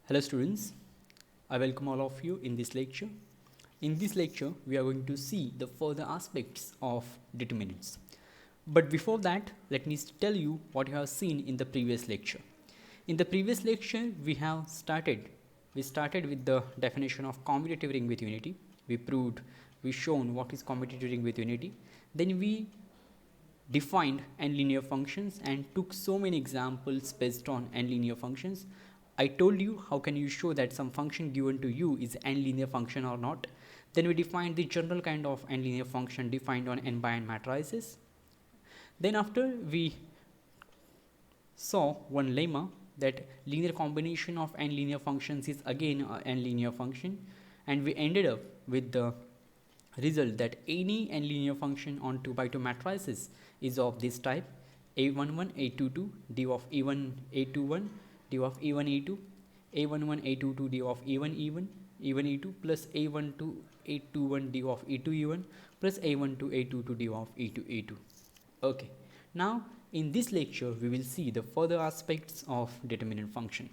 Hello students, I welcome all of you in this lecture. In this lecture, we are going to see the further aspects of determinants. But before that, let me tell you what you have seen in the previous lecture. In the previous lecture, we started with the definition of commutative ring with unity. We shown what is commutative ring with unity. Then we defined n-linear functions and took so many examples based on n-linear functions. I told you how can you show that some function given to you is n-linear function or not. Then we defined the general kind of n-linear function defined on n by n matrices. Then after we saw one lemma that linear combination of n linear functions is again a n linear function, and we ended up with the result that any n linear function on 2 by 2 matrices is of this type: a11 a22 d of e1 a21 d of e1 e2, a11 a22 d of e1 e1 e1 e2 plus a12 a21 d of e2 e1 plus a12 a22 d of e2 e2. Okay, now in this lecture we will see the further aspects of determinant function.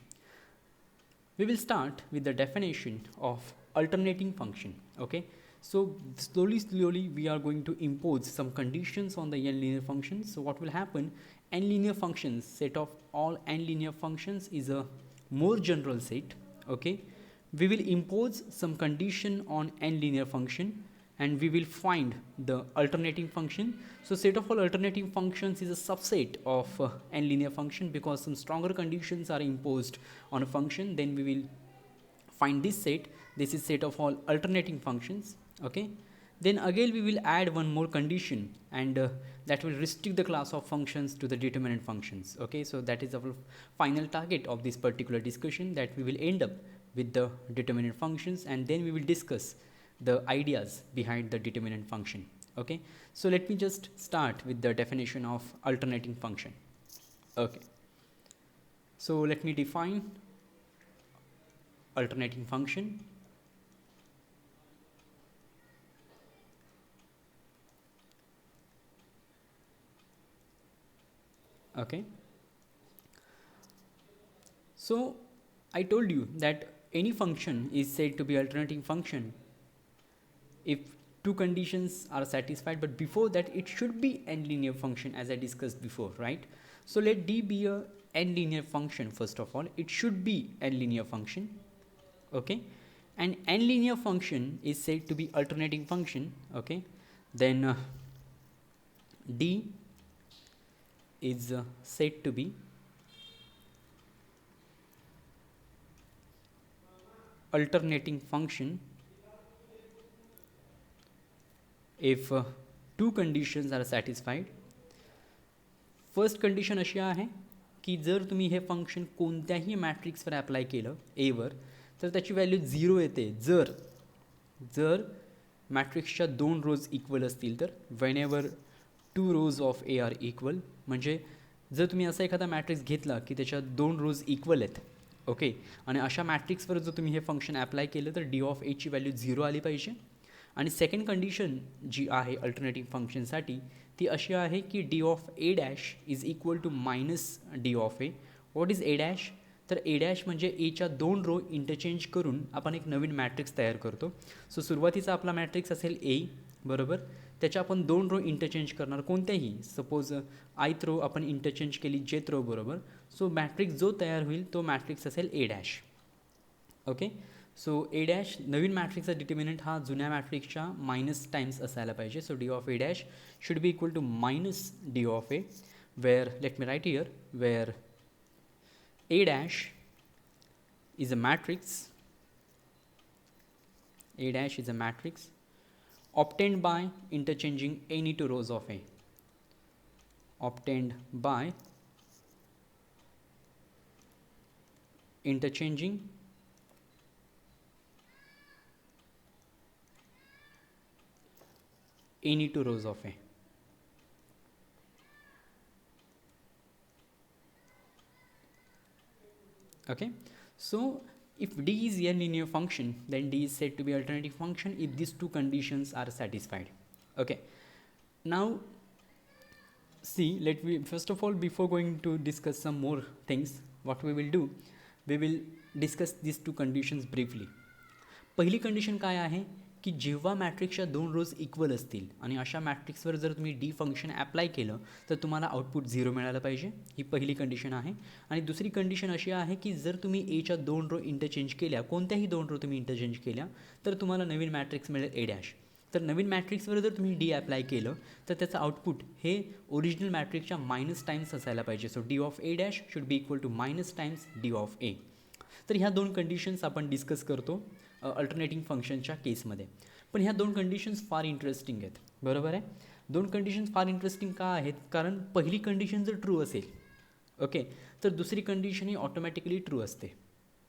We will start with the definition of alternating function. Okay, so slowly we are going to impose some conditions on the n linear functions. So what will happen, n linear functions, set of all n linear functions is a more general set. Okay, we will impose some condition on n linear function and we will find the alternating function. So set of all alternating functions is a subset of n linear function, because some stronger conditions are imposed on a function. Then we will find this set. This is set of all alternating functions. Okay, then again we will add one more condition, and that will restrict the class of functions to the determinant functions. Okay, so that is our final target of this particular discussion, that we will end up with the determinant functions, and then we will discuss the ideas behind the determinant function. Okay, so let me just start with the definition of alternating function. Okay, so let me define alternating function. Okay, so I told you that any function is said to be alternating function if two conditions are satisfied, but before that it should be n linear function, as I discussed before, right? So let D be a n linear function. First of all, it should be n linear function. Okay, and n linear function is said to be alternating function. Okay, then D is said to be alternating function if two conditions are satisfied. First condition अशी आहे की जर तुम्ही हे function कोणत्याही मॅट्रिक्सवर apply केलं ever तर त्याची व्हॅल्यू 0 येते जर जर मॅट्रिक्सच्या दोन रोज इक्वल असतील तर. Whenever two rows of A are equal, म्हणजे जर तुम्ही असा एखादा मॅट्रिक्स घेतला की त्याच्या दोन रोज इक्वल आहेत. ओके, आणि अशा मॅट्रिक्सवर जर तुम्ही हे फंक्शन अप्लाय केलं तर डी ऑफ एची व्हॅल्यू 0 आली पाहिजे. आणि सेकंड कंडिशन जी आहे अल्टरनेटिव्ह फंक्शनसाठी ती अशी आहे की D of A dash is equal to minus D of A. What is A dash? तर ए डॅश म्हणजे एच्या दोन रो इंटरचेंज करून आपण एक नवीन मॅट्रिक्स तयार करतो. सो सुरुवातीचा आपला मॅट्रिक्स असेल ए, बरोबर, त्याच्या आपण दोन रो इंटरचेंज करणार कोणत्याही. सपोज आयथ रो आपण इंटरचेंज केली जेथ रो बरोबर. सो मॅट्रिक्स जो तयार होईल तो मॅट्रिक्स असेल A dash. Okay, so A dash नवीन मॅट्रिक्सचा डिटर्मिनंट हा जुन्या मॅट्रिक्सच्या मायनस टाइम्स असायला पाहिजे. So D of A dash should be equal to minus D of A, where let me write here where A dash is a matrix. A dash is a matrix obtained by interchanging any two rows of A. Obtained by interchanging any two rows of A. Okay, so if D is a linear function, then D is said to be alternative function if these two conditions are satisfied. Okay, now see, let me first of all, before going to discuss some more things, what we will do, we will discuss this two conditions briefly. पहिली condition काय आहे की जेव्हा मॅट्रिक्सच्या दोन रोज equal असतील आणि अशा मॅट्रिक्सवर जर तुम्ही डी फंक्शन ॲप्लाय केलं तर तुम्हाला आउटपुट 0 मिळालं पाहिजे. ही पहिली कंडिशन आहे. आणि दुसरी कंडिशन अशी आहे की जर तुम्ही एच्या दोन रो इंटरचेंज केल्या, कोणत्याही दोन रो तुम्ही इंटरचेंज केल्या, तर तुम्हाला नवीन मॅट्रिक्स मिळेल ए डॅश. तर नवीन मॅट्रिक्सवर जर तुम्ही डी अप्लाय केलं तर त्याचं आउटपुट हे ओरिजिनल मॅट्रिक्सच्या मायनस टाइम्स असायला पाहिजे. So D of A dash should be equal to minus times D of A. तर ह्या दोन कंडिशन्स आपण डिस्कस करतो अल्टरनेटिंग फंक्शनच्या केसमध्ये. पण ह्या दोन कंडिशन्स फार इंटरेस्टिंग आहेत, बरोबर आहे. दोन कंडिशन्स फार इंटरेस्टिंग का आहेत? कारण पहिली कंडिशन जर ट्रू असेल, ओके, तर दुसरी कंडिशन ही ऑटोमॅटिकली ट्रू असते,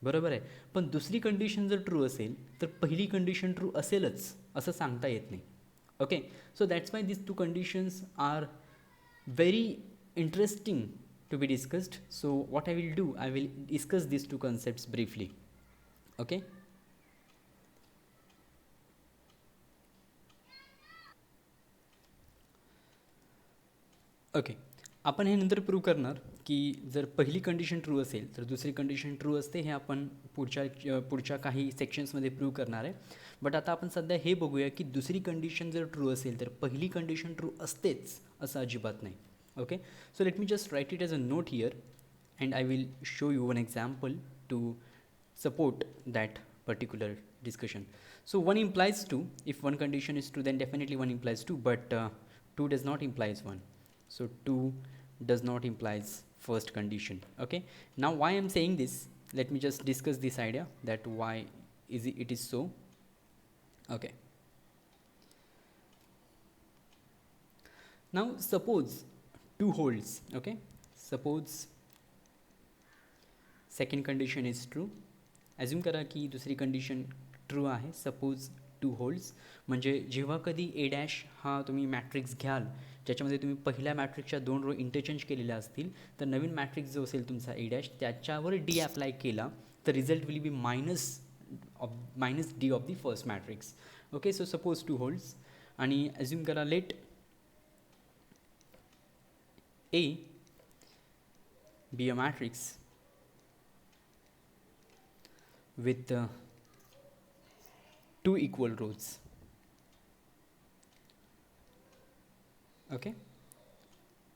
बरोबर आहे. पण दुसरी कंडिशन जर ट्रू असेल तर पहिली कंडिशन ट्रू असेलच असं सांगता येत नाही. Okay, so that's why this two conditions are very interesting to be discussed. So what I will do, I will discuss these two concepts briefly. Okay, okay, आपण हे नंतर प्रूव्ह करणार की जर पहिली कंडिशन ट्रू असेल तर दुसरी कंडिशन ट्रू असते. हे आपण पुढच्या काही सेक्शन्समध्ये प्रूव्ह करणार आहे. बट आता आपण सध्या हे बघूया की दुसरी कंडिशन जर ट्रू असेल तर पहिली कंडिशन ट्रू असतेच असं अजिबात नाही. Okay, so let me just write it as a note here and I will show you one example to support that particular discussion. So 1 implies 2. If one condition is true then definitely 1 implies 2, but 2 does not implies 1. So 2 does not implies first condition. Okay, now why I am saying this, let me just discuss this idea that why it is so. Okay, now suppose 2 holds. Okay, suppose second condition is true. Assume करा की दुसरी condition true आहे. Suppose 2 holds, म्हणजे जेव्हा कधी A dash हा तुम्ही matrix घ्याल ज्याच्यामध्ये तुम्ही पहिल्या मॅट्रिक्सच्या दोन रो इंटरचेंज केलेल्या असतील तर नवीन मॅट्रिक्स जो असेल तुमचा ए डॅश त्याच्यावर डी अप्लाय केला तर result will be minus D of the first matrix. Okay, so suppose 2 holds आणि ॲज्युम करा let A be a matrix with 2 equal rows. Okay,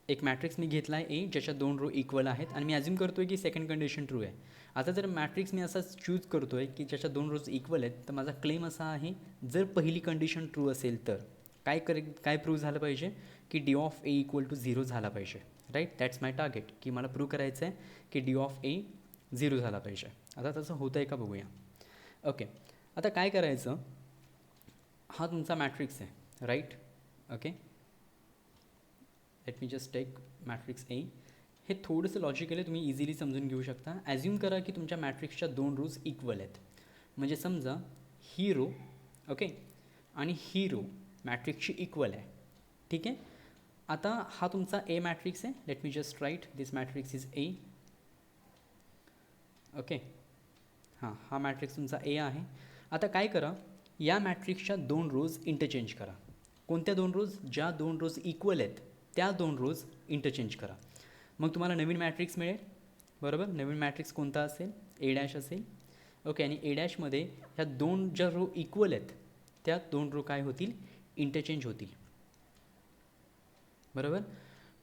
एक मॅट्रिक्स मी घेतला आहे ए ज्याच्या दोन रो इक्वल आहेत आणि मी ॲज्युम करतो आहे की सेकंड कंडिशन ट्रू आहे. आता जर मॅट्रिक्स मी असाच चूज करतो आहे की ज्याच्या दोन रोज इक्वल आहेत तर माझा क्लेम असा आहे जर पहिली कंडिशन ट्रू असेल तर काय प्रूव्ह झालं पाहिजे की D of A equal to 0 झाला पाहिजे. राईट, दॅट्स माय टार्गेट की मला प्रूव्ह करायचं आहे की डी ऑफ ए 0 झाला पाहिजे. आता तसं होतं आहे का बघूया. ओके, आता काय करायचं, हा तुमचा मॅट्रिक्स आहे, right. Okay, let me just take matrix A. हे थोडंसं लॉजिकली तुम्ही इझिली समजून घेऊ शकता. ॲज्युम करा की तुमच्या मॅट्रिक्सच्या दोन रोज इक्वल आहेत. म्हणजे समजा ही रो, ओके, आणि ही रो मॅट्रिक्सची इक्वल आहे. ठीक आहे, आता हा तुमचा ए मॅट्रिक्स आहे. Let me just write this matrix is A. Okay, हां, हा मॅट्रिक्स तुमचा ए आहे. आता काय करा, या मॅट्रिक्सच्या दोन रोज इंटरचेंज करा. कोणत्या दोन रोज? ज्या दोन रोज इक्वल आहेत त्या दोन रोज इंटरचेंज करा. मग तुम्हाला नवीन मॅट्रिक्स मिळेल, बरोबर. नवीन मॅट्रिक्स कोणता असेल? ए डॅश असेल. ओके, आणि ए डॅशमध्ये ह्या दोन ज्या रो इक्वल आहेत त्या दोन रो काय होतील? इंटरचेंज होतील, बरोबर.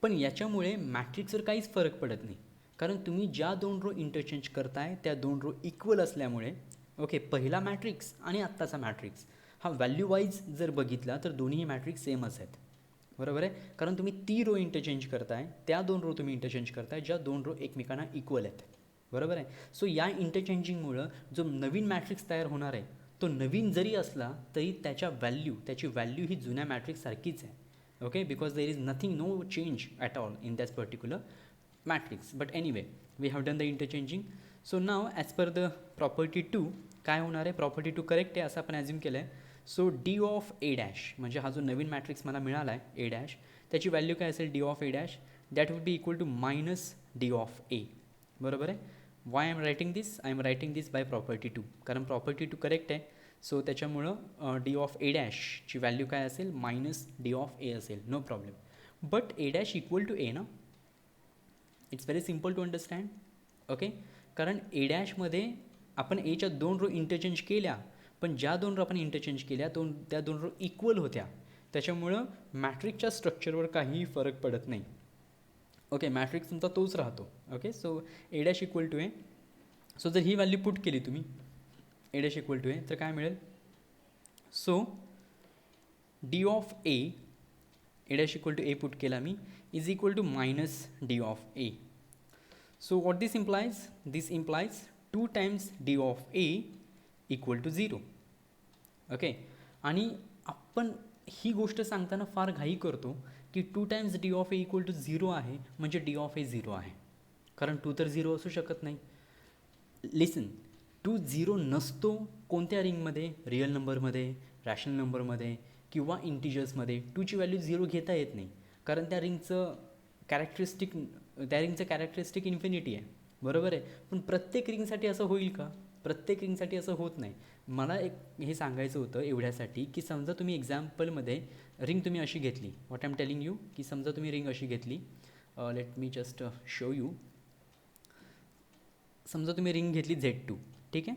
पण याच्यामुळे मॅट्रिक्सवर काहीच फरक पडत नाही कारण तुम्ही ज्या दोन रो इंटरचेंज करताय त्या दोन रो इक्वल असल्यामुळे, ओके, पहिला मॅट्रिक्स आणि आत्ताचा मॅट्रिक्स हा व्हॅल्यू वाईज जर बघितला तर दोन्ही मॅट्रिक्स सेमच आहेत, बरोबर आहे. कारण तुम्ही ती रो इंटरचेंज करताय, त्या दोन रो तुम्ही इंटरचेंज करताय ज्या दोन रो एकमेकांना इक्वल आहेत, बरोबर आहे. सो या इंटरचेंजिंगमुळं जो नवीन मॅट्रिक्स तयार होणार आहे तो नवीन जरी असला तरी त्याची व्हॅल्यू ही जुन्या मॅट्रिक्ससारखीच आहे. Okay, because there is no change at all in that particular matrix. But anyway, we have done the interchanging. So now as per the property 2 काय होणार आहे? property 2 करेक्ट आहे असं आपण ॲज्युम केलं आहे. So D of A dash म्हणजे हा जो नवीन मॅट्रिक्स मला मिळाला आहे ए डॅश त्याची व्हॅल्यू काय असेल? D of A dash that will be equal to minus D of A, बरोबर आहे. Why I am writing this? I am writing this by property 2 कारण प्रॉपर्टी 2 करेक्ट आहे. सो त्याच्यामुळं डी ऑफ ए डॅशची value काय असेल? Minus D of A असेल, no problem. But A dash equal to A ना, it's very simple to understand. Okay, कारण A डॅशमध्ये आपण एच्या 2 रो इंटरचेंज केल्या, पण ज्या 2 रो आपण इंटरचेंज केल्या त्या 2 रो इक्वल होत्या, त्याच्यामुळं मॅट्रिक्सच्या स्ट्रक्चरवर काहीही फरक पडत नाही. ओके, मॅट्रिक्स तुमचा तोच राहतो. Okay, so A dash equal to A. So जर ही व्हॅल्यू पुट केली तुम्ही A dash equal to A तर काय मिळेल? So D of A dash equal to A put केला मी is equal to minus D of A. So what this implies? This implies 2 times D of A equal to 0. Okay, आणि आपण ही गोष्ट सांगताना फार घाई करतो की 2 times D of A equal to 0 आहे म्हणजे डी ऑफ ए 0 आहे, कारण 2 तर 0 असू शकत नाही. लिसन, 2 0 नसतो कोणत्या रिंगमध्ये? रिअल नंबरमध्ये, रॅशनल नंबरमध्ये किंवा इंटिजर्समध्ये 2ची व्हॅल्यू 0 घेता येत नाही, कारण त्या रिंगचं कॅरेक्टरिस्टिक इन्फिनिटी आहे, बरोबर आहे. पण प्रत्येक रिंगसाठी असं होईल का? प्रत्येक रिंगसाठी असं होत नाही. मला एक हे सांगायचं होतं एवढ्यासाठी की समजा तुम्ही एक्झाम्पलमध्ये रिंग तुम्ही अशी घेतली, what I am telling you, की समजा तुम्ही रिंग अशी घेतली, late me just show you. समजा तुम्ही रिंग घेतली Z2, ठीक आहे.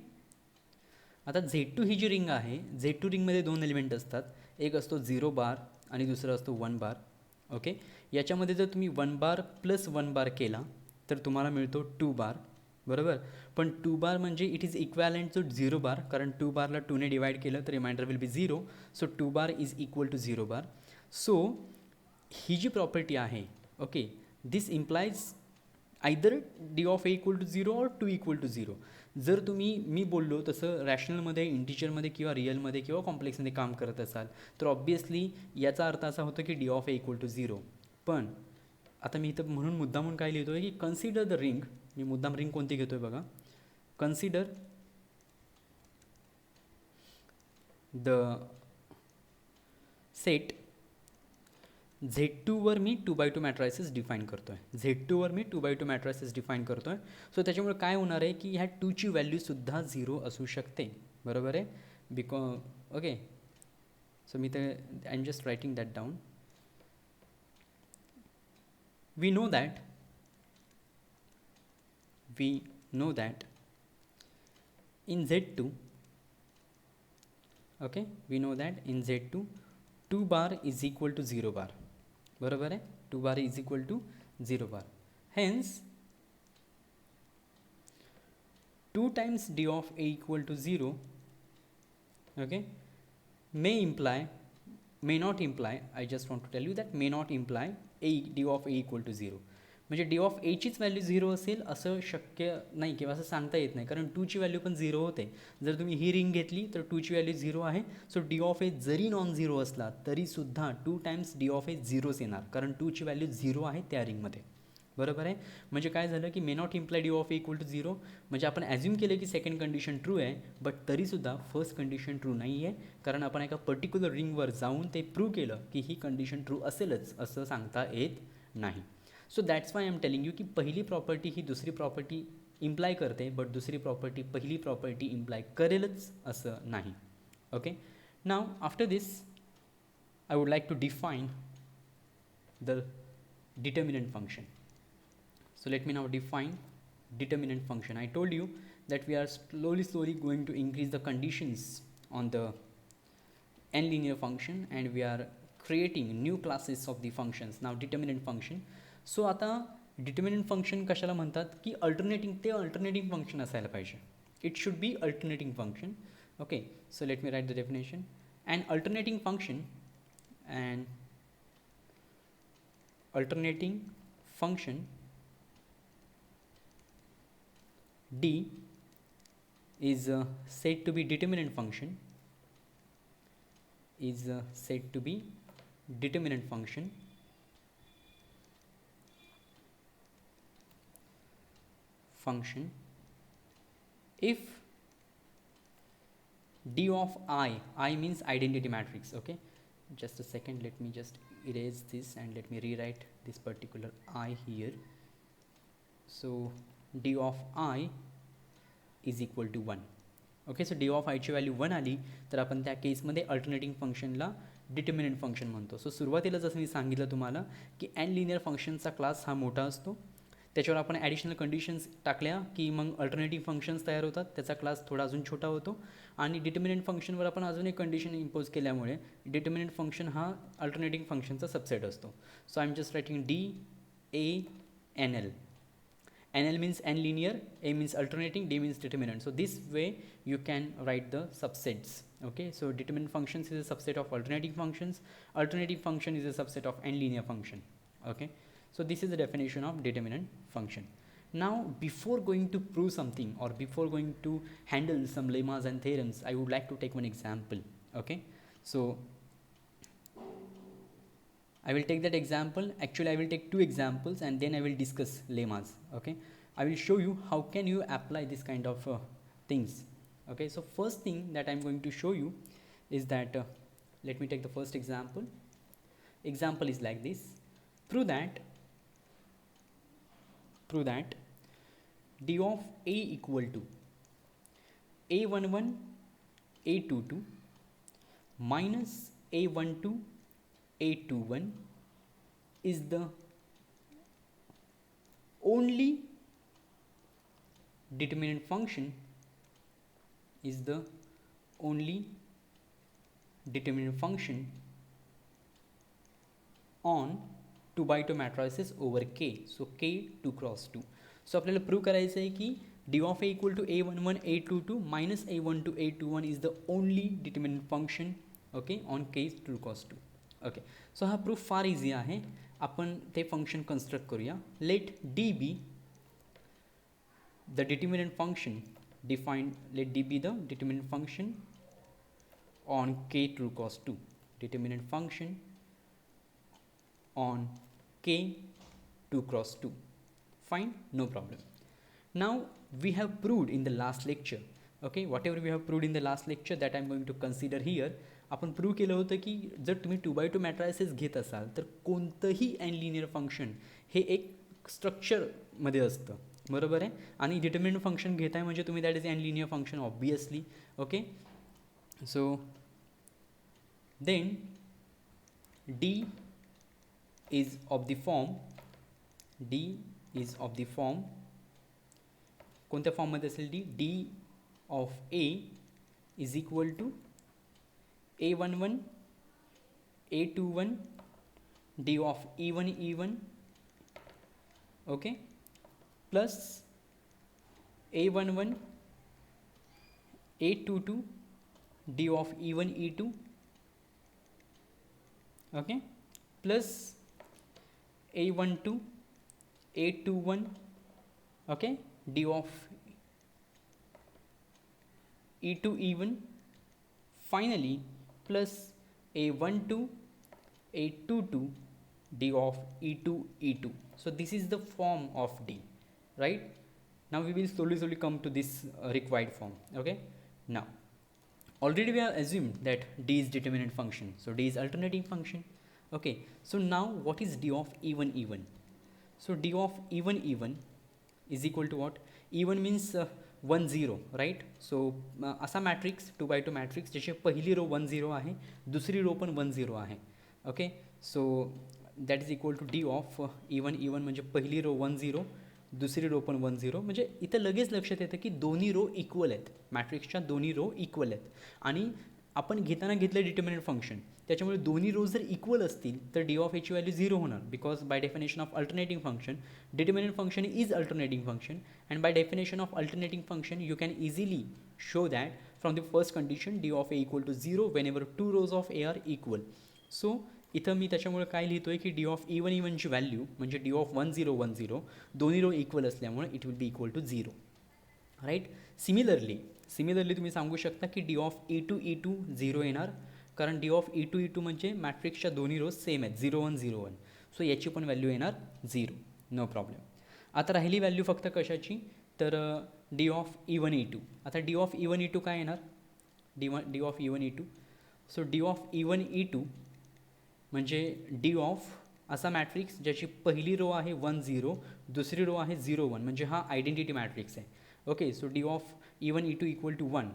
आता Z2 ही जी रिंग आहे, Z2 रिंगमध्ये 2 एलिमेंट असतात, एक असतो 0 बार आणि दुसरा असतो 1 बार. ओके, याच्यामध्ये जर तुम्ही 1 बार प्लस 1 बार केला तर तुम्हाला मिळतो 2 बार, बरोबर. पण 2 बार म्हणजे it is equivalent to 0 bar, कारण 2 बारला 2ने डिवाइड केलं तर remainder will be 0. So 2 bar is equal to 0 bar. So ही जी प्रॉपर्टी आहे, okay, this implies either D of A equal to 0 और 2 इक्वल टू 0. जर तुम्ही मी बोललो तसं रॅशनलमध्ये, इंटिजरमध्ये किंवा रिअलमध्ये किंवा कॉम्प्लेक्समध्ये काम करत असाल तर ऑब्वियसली याचा अर्थ असा होतो की D of A equal to 0. पण आता मी इथं म्हणून मुद्दामून काय लिहितो आहे की कन्सिडर द रिंग. मी मुद्दाम रिंग कोणती घेतो आहे बघा. कन्सिडर द सेट Z2 वर मी 2x2 मॅट्रायसेस डिफाईन करतो आहे. Z2 वर मी 2x2 मॅट्रायसेस डिफाईन करतो आहे. सो त्याच्यामुळे काय होणार आहे की ह्या 2ची व्हॅल्यूसुद्धा 0 असू शकते, बरोबर आहे. ओके, सो मी ते I am just writing that down. we know that in Z2, okay, we know that in Z2 2 bar is equal to 0 bar, बरोबर आहे. 2 bar is equal to 0 bar. Hence 2 times d of a equal to 0, okay, may not imply, I just want to tell you that may not imply d of a equal to 0. म्हणजे D of एचीच value 0 असेल असं शक्य नाही किंवा असं सांगता येत नाही, कारण 2ची व्हॅल्यू पण 0 होते. जर तुम्ही ही रिंग घेतली तर 2ची व्हॅल्यू 0 आहे. सो डी ऑफ ए जरी नॉन 0 असला तरीसुद्धा 2 टाइम्स डी ऑफ ए 0च येणार, कारण 2ची व्हॅल्यू 0 आहे त्या रिंगमध्ये, बरोबर आहे. म्हणजे काय झालं की may not imply D of A equal to 0, म्हणजे आपण ॲज्युम केलं की सेकंड कंडिशन ट्रू आहे, बट तरीसुद्धा फर्स्ट कंडिशन ट्रू नाही आहे, कारण आपण एका पर्टिक्युलर रिंगवर जाऊन ते प्रूव्ह केलं की ही कंडिशन ट्रू असेलच असं सांगता येत नाही. So that's why I am telling you की पहिली प्रॉपर्टी ही दुसरी प्रॉपर्टी इम्प्लाय करते, बट दुसरी प्रॉपर्टी पहिली प्रॉपर्टी इम्प्लाय करेलच असं नाही. Okay, now after this I would like to define the determinant function. So let me now define determinant function. I told you that we are slowly going to increase the conditions on the n linear function and we are creating new classes of the functions. Now determinant function. So आता determinant function कशाला म्हणतात की alternating function असायला पाहिजे. It should be alternating function. Okay, so let me write the definition. An alternating function D is said to be determinant function, if D of I means identity matrix. Okay, just a second, let me just erase this and let me rewrite this particular I here. So D of I is equal to 1. Okay, so D of आयची value 1 आली तर आपण त्या केसमध्ये alternating फंक्शनला determinant function म्हणतो. So सुरुवातीला जसं मी सांगितलं तुम्हाला की एन लिनियर फंक्शनचा क्लास हा मोठा असतो, त्याच्यावर आपण ॲडिशनल कंडिशन्स टाकल्या की मग अल्टरनेटिव्ह फंक्शन्स तयार होतात, त्याचा क्लास थोडा अजून छोटा होतो. आणि डिटर्मिनंट फंक्शनवर आपण अजून एक कंडिशन इम्पोज केल्यामुळे डिटर्मिनंट फंक्शन हा अल्टरनेटिव्ह फंक्शनचा सबसेट असतो. So I am just writing DANL. NL means n linear, A means alternating, D means determinant. So this way you can write the subsets. Okay, so determinant functions is a subset of alternating functions. Alternating function is a subset of n linear function. Okay, so this is the definition of determinant function. Now before going to prove something or before going to handle some lemmas and theorems, I would like to take one example. Okay, so I will take that example. Actually I will take two examples and then I will discuss lemmas. Okay, I will show you how can you apply this kind of things. Okay, so first thing that I'm going to show you is that let me take the first example. Example is like this. Prove that d of a equal to a11 a22 minus a12 a21 is the only determinant function on 2 by 2 matrices over K. So K 2 cross 2. So आपल्याला prove करायचं आहे की d of a equal to a11 a22 minus a12 a21 is the only determinant function, okay, on K 2 cross 2. Okay, so हा proof फार easy आहे. आपण ते function construct करूया. Let d be the determinant function defined, let d be the determinant function on K 2 cross 2. Determinant function on K 2 cross 2. Fine, no problem. Now we have proved in the last lecture, okay, whatever we have proved in the last lecture that I am going to consider here. आपण prove केलं होतं की जर तुम्ही 2 by 2 matrices घेत असाल तर कोणतंही एन लिनियर फंक्शन हे एक स्ट्रक्चरमध्ये असतं, बरोबर आहे. आणि डिटर्मिनंट फंक्शन घेताय म्हणजे तुम्ही that is an linear function obviously. Okay, so then D is of the form कोणत्या फॉर्ममध्ये असेल D of A is equal to a11 a21 d of e1 okay, plus a11 a22 d of e1 e2 okay, plus a12 a21 okay, d of e2 e1 finally plus a12 a22 d of e2 e2. So this is the form of D, right? Now we will slowly come to this required form. Okay, now already we have assumed that D is determinant function, so D is alternating function. Okay, so now what is D of e1 e1? So D of e1 e1 is equal to what? E1 means 1 0, right. So असा matrix 2 by 2 matrix ज्याची पहिली row 1 0 आहे, दुसरी row पण 1 0 आहे. Okay, so that is equal to D of E1 E1 म्हणजे पहिली row 1 0, दुसरी रो पण 1 0. म्हणजे इथं लगेच लक्षात येतं की दोन्ही रो इक्वल आहेत, मॅट्रिक्सच्या दोन्ही रो इक्वल आहेत. आणि आपण घेताना घेतलं डिटर्मिनंट फंक्शन, त्याच्यामुळे दोन्ही रो जर इक्वल असतील तर डी ऑफ एची व्हॅल्यू 0 होणार, because by definition of alternating function determinant function is alternating function, and by definition of alternating function you can easily show that from the first condition D of A equal to 0 whenever 2 rows of A are equal. So इथं मी त्याच्यामुळे काय लिहितो आहे की D of E1 E1ची value म्हणजे D of 1 0 1 0 दोन्ही रो इक्वल असल्यामुळे it will be equal to 0, right. Similarly तुम्ही सांगू शकता की डी ऑफ E2 E2 0 येणार, कारण डी ऑफ E2 E2 म्हणजे मॅट्रिक्सच्या दोन्ही रोज सेम आहेत 0 1 0 1, सो याची पण व्हॅल्यू येणार 0, नो प्रॉब्लेम. आता राहिली व्हॅल्यू फक्त कशाची, तर डी ऑफ E1 E2. आता डी ऑफ E1 E2 काय येणार, D of E1 E2. So D of E1 E2 म्हणजे डी ऑफ असा मॅट्रिक्स ज्याची पहिली रो आहे 1 0, दुसरी रो आहे 0 1, म्हणजे हा आयडेंटिटी मॅट्रिक्स आहे. Okay, so D of E1 E2 equal to 1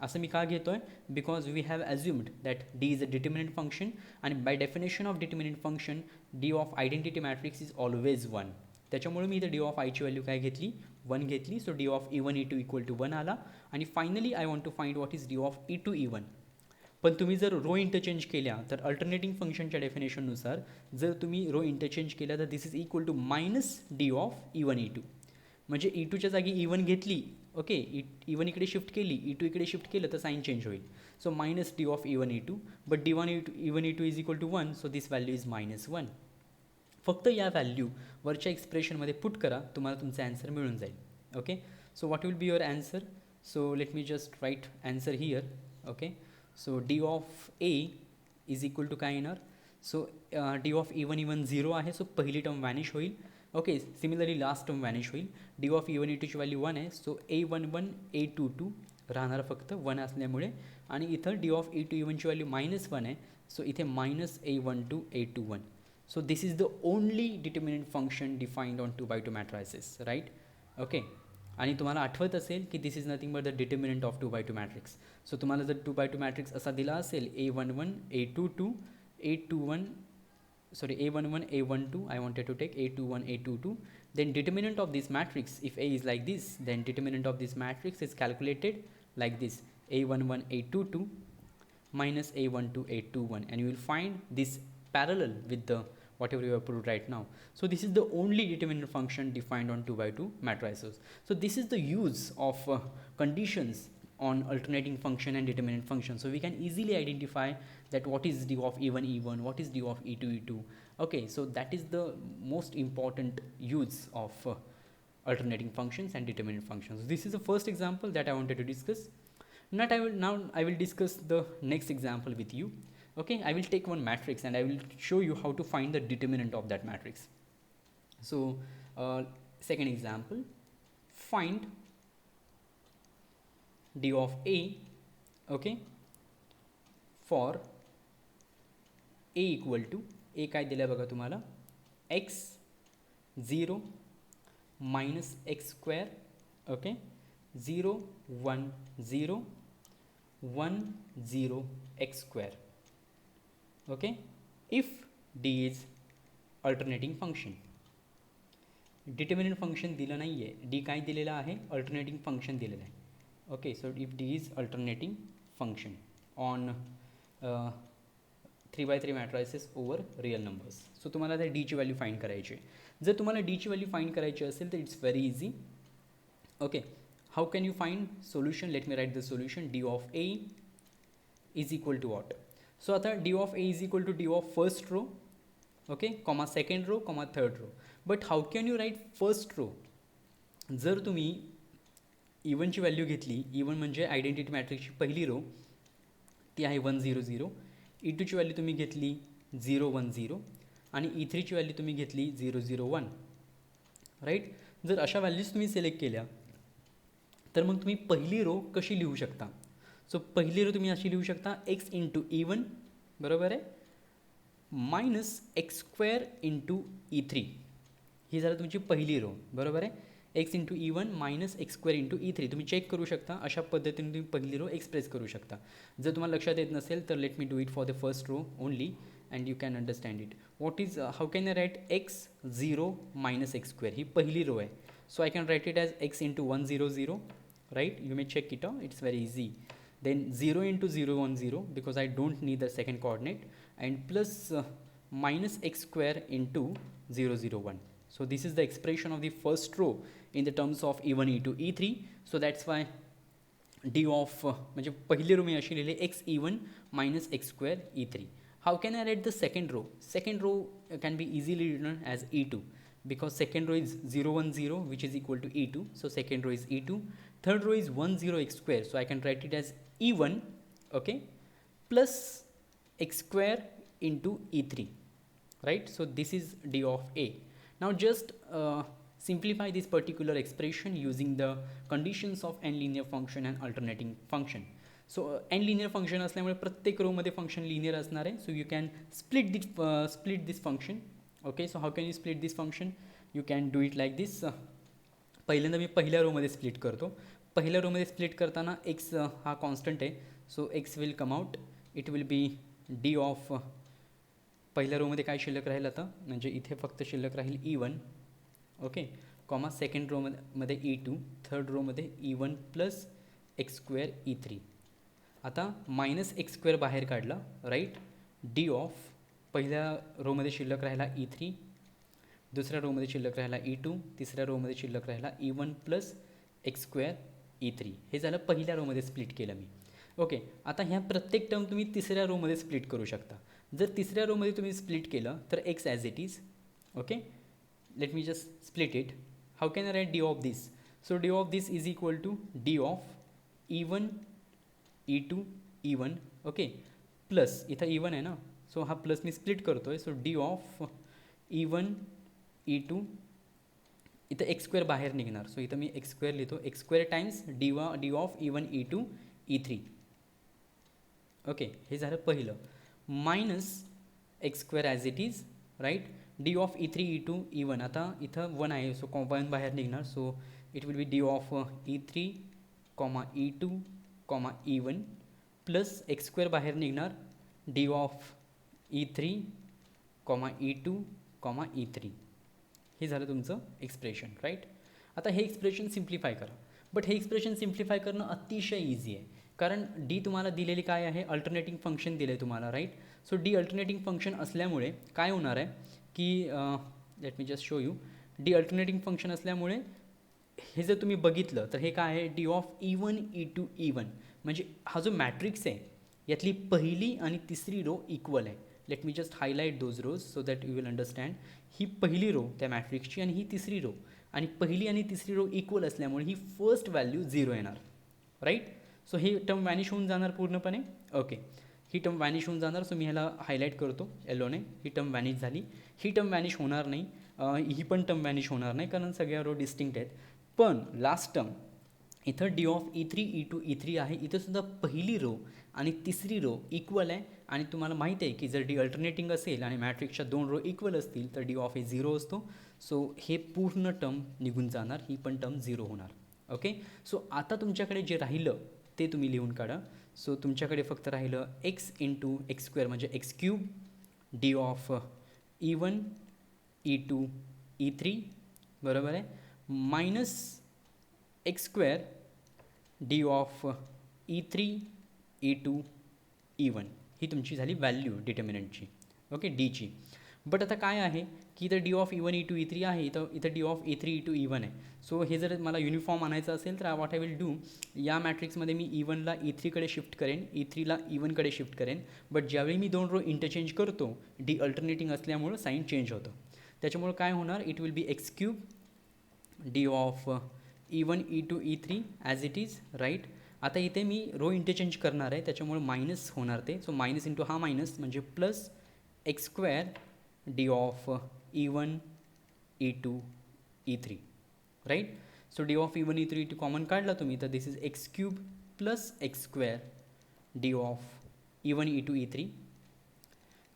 असं मी का घेतो आहे, because we have assumed that D is a determinant function, आणि by definition of determinant function D of identity matrix is always 1. त्याच्यामुळे मी इथे D of आयची value काय घेतली, 1 घेतली. So D of E1 E2 equal to 1 आला. आणि finally I want to find what is D of E2 E1. पण तुम्ही जर रो इंटरचेंज केल्या तर अल्टरनेटिंग फंक्शनच्या डेफिनेशननुसार जर तुम्ही रो इंटरचेंज केल्या तर this is equal to minus D of E1 E2. म्हणजे E2च्या जागी E1 घेतली, ओके, E1 इकडे शिफ्ट केली, E2 इकडे शिफ्ट केलं तर साईन चेंज होईल. So minus D of E1 E2, but E1 E2 is equal to 1, so this value is -1. फक्त या व्हॅल्यू वरच्या एक्सप्रेशनमध्ये पुट करा, तुम्हाला तुमचा आन्सर मिळून जाईल. Okay, so what will be your answer? So let me just write answer here. Okay, so D of A is equal to काय येणार? So D of E1 E1 0 आहे, सो पहिली टर्म व्हॅनिश होईल. Okay, similarly last term vanish होईल. D of E1 E2ची value 1 आहे, so A11 A22 राहणार फक्त 1 असल्यामुळे. आणि इथं डी ऑफ E2 E1ची व्हॅल्यू -1 आहे, सो इथे -A12 A21. So this is the only determinant function defined on 2x2 matrices, right? Okay. आणि तुम्हाला आठवत असेल की this is nothing but the determinant of 2x2 matrix. So तुम्हाला जर 2x2 मॅट्रिक्स असा दिला असेल A11 A22 A21 sorry A11 A12, I wanted to take A21 A22, then determinant of this matrix, if A is like this, then determinant of this matrix is calculated like this, A11 A22 minus A12 A21, and you will find this parallel with the whatever you have proved right now. So this is the only determinant function defined on 2x2 matrices. So this is the use of conditions on alternating function and determinant function. So we can easily identify that what is d of E1 E1, what is d of E2 E2. Okay, so that is the most important use of alternating functions and determinant functions. This is the first example that I wanted to discuss. Now I will discuss the next example with you. Okay, I will take one matrix and I will show you how to find the determinant of that matrix. So second example, find d of A, okay, for A equal to A काय दिलं बघा तुम्हाला, x 0 minus x square, okay, 0 1 0 1 0 x square. Okay, if d is alternating function. Determinant function दिलं नाही आहे, D काय दिलेलं आहे, अल्टरनेटिंग फंक्शन दिलेलं आहे. Okay, so if D is alternating function on 3x3 matrices over real numbers. So तुम्हाला त्या डीची व्हॅल्यू फाइंड करायची आहे. जर तुम्हाला डीची व्हॅल्यू फाइंड करायची असेल तर it's very easy. Okay, how can you find solution? Let me write the solution. D of A is equal to what? So आता D of A is equal to D of first row, okay, comma second row comma third row. But how can you write first row? जर तुम्ही E1ची value घेतली, E1 म्हणजे identity मॅट्रिक्सची पहिली row, ती आहे 1 0 0. E2ची value तुम्ही घेतली 0 1 0 आणि E3ची व्हॅल्यू तुम्ही घेतली 0 0 1, राईट. जर अशा व्हॅल्यूज तुम्ही सिलेक्ट केल्या तर मग तुम्ही पहिली रो कशी लिहू शकता? सो पहिली रो तुम्ही अशी लिहू शकता, x इंटू E1, बरोबर आहे, minus x square into E3. ही झालं तुमची पहिली रो, बरोबर आहे. X into E1 minus x square into E3 तुम्ही चेक करू शकता. अशा पद्धतीने तुम्ही पहिली रो एक्सप्रेस करू शकता. जर तुम्हाला लक्षात येत नसेल तर let me do it for the first row only and you can understand it. What is, how can I write x 0 minus x square? ही पहिली रो आहे. So I can write it as x into 1 0 0, right. You may check it out, it's very easy. Then 0 into 0 1 0 because I don't need the second coordinate, and plus minus x square into 0 0 1. So this is the expression of the first row in the terms of E1 E2 E3. So that's why d of म्हणजे पहिली row मी अशी लिहिली x E1 minus x square E3. How can I write the second row? Second row can be easily written as E2 because second row is 0 1 0 which is equal to E2. So second row is E2. Third row is 1 0 x square, so I can write it as E1, okay, plus x square into E3, right. So this is d of A. Now just simplify this particular expression using the conditions of n linear function and alternating function. So n linear function असल्यामुळे प्रत्येक row मध्ये function linear असणार आहे. So you can split this function. Okay, so how can you split this function? You can do it like this. पहिल्यांदा मी पहिल्या रोमध्ये split करतो. पहिल्या रोमध्ये split करताना एक्स हा कॉन्स्टंट आहे, so x will come out. It will B D of, पहिल्या रोमध्ये काय शिल्लक राहील आता, म्हणजे इथे फक्त शिल्लक राहील E1 ओके, कॉमा सेकंड रोमध्ये E2, थर्ड रोमध्ये E1 plus x square E3. आता मायनस एक्स स्क्वेअर बाहेर काढला, राईट. डी ऑफ पहिल्या रोमध्ये शिल्लक राहिला E3, दुसऱ्या रोमध्ये शिल्लक राहिला E2, तिसऱ्या रोमध्ये शिल्लक राहिला E1 plus x square E3. हे झालं पहिल्या रोमध्ये स्प्लिट केलं मी. ओके, आता ह्या प्रत्येक टर्म तुम्ही तिसऱ्या रोमध्ये स्प्लिट करू शकता. जर तिसऱ्या रोमध्ये तुम्ही स्प्लिट केलं तर x as it is. Okay, let me just split it. How can I write d of this? So d of this is equal to d of e1 e2 e1. Okay, plus इथं e1 आहे ना, so हा plus मी split करतोय. So d of e1 e2, इथं X square बाहेर निघणार, so इथं मी एक्स स्क्वेअर लिहितो. X square times D of e1 e2 e3. Okay, हे झालं पहिलं. Minus x square as it is, right. D of E3 E2 E1. आता इथं 1 आहे, सो कॉम्बाईन बाहेर निघणार. So it will B D of E3 comma E2 comma E1 plus x square बाहेर निघणार. D of E3 comma E2 comma E3. हे झालं तुमचं एक्सप्रेशन, राईट. आता हे एक्सप्रेशन सिम्प्लिफाय करा. बट हे एक्सप्रेशन सिम्प्लिफाय करणं अतिशय इझी आहे, कारण डी तुम्हाला दिलेली काय आहे, अल्टरनेटिंग फंक्शन दिले तुम्हाला, right. So D alternating function असल्यामुळे काय होणार आहे की let me just show you. D alternating function असल्यामुळे हे जर तुम्ही बघितलं तर हे काय आहे, D of E1 E2 E1. म्हणजे हा जो मॅट्रिक्स आहे यातली पहिली आणि तिसरी रो इक्वल आहे. Let me just highlight those rows so that you will understand. ही पहिली रो त्या मॅट्रिक्सची आणि ही तिसरी रो, आणि पहिली आणि तिसरी रो इक्वल असल्यामुळे ही फर्स्ट व्हॅल्यू 0 येणार, राईट. सो हे टर्म वॅनिश होऊन जाणार पूर्णपणे. ओके, ही टर्म वॅनिश होऊन जाणार. सो मी ह्याला हायलाईट करतो येलोने. ही टर्म वॅनिश झाली. ही टर्म वॅनिश होणार नाही, ही पण टर्म वॅनिश होणार नाही, कारण सगळ्या रो डिस्टिंक्ट आहेत. पण लास्ट टर्म इथं D of E3 E2 E3 आहे. इथं सुद्धा पहिली रो आणि तिसरी रो इक्वल आहे, आणि तुम्हाला माहिती आहे की जर डी अल्टरनेटिंग असेल आणि मॅट्रिक्सच्या 2 रो इक्वल असतील तर डी ऑफ हे 0 असतो. सो हे पूर्ण टर्म निघून जाणार, ही पण टर्म 0 होणार. ओके, सो आता तुमच्याकडे जे राहिलं ते तुम्ही लिहून काढा. सो तुमच्याकडे फक्त राहिलं एक्स इंटू एक्स स्क्वेअर म्हणजे x cube, D of E1 E2 E3, बरोबर आहे, minus x square D of E3 E2 E1. ही तुमची झाली व्हॅल्यू डिटर्मिनंटची, ओके, डीची. बट आता काय आहे की इथं D of E1 E2 E3 आहे, इथं D of E3 E2 E1 आहे. सो हे जर मला युनिफॉर्म आणायचं असेल तर व्हॉट आय विल डू, या मॅट्रिक्समध्ये मी E1ला E3कडे शिफ्ट करेन, E3ला E1कडे शिफ्ट करेन. बट ज्यावेळी मी 2 रो इंटरचेंज करतो, डी अल्टरनेटिंग असल्यामुळं साईन चेंज होतं. त्याच्यामुळं काय होणार, it will be X cube D of E1 E2 E3 as it is, right. आता इथे मी रो इंटरचेंज करणार आहे, त्याच्यामुळे मायनस होणार ते. सो मायनस इंटू हा मायनस म्हणजे plus x square D of E1 E2 E3, right. So D of E1 E3 E2 common काढला तुम्ही तर this is x cube plus x square D of E1 E2 E3.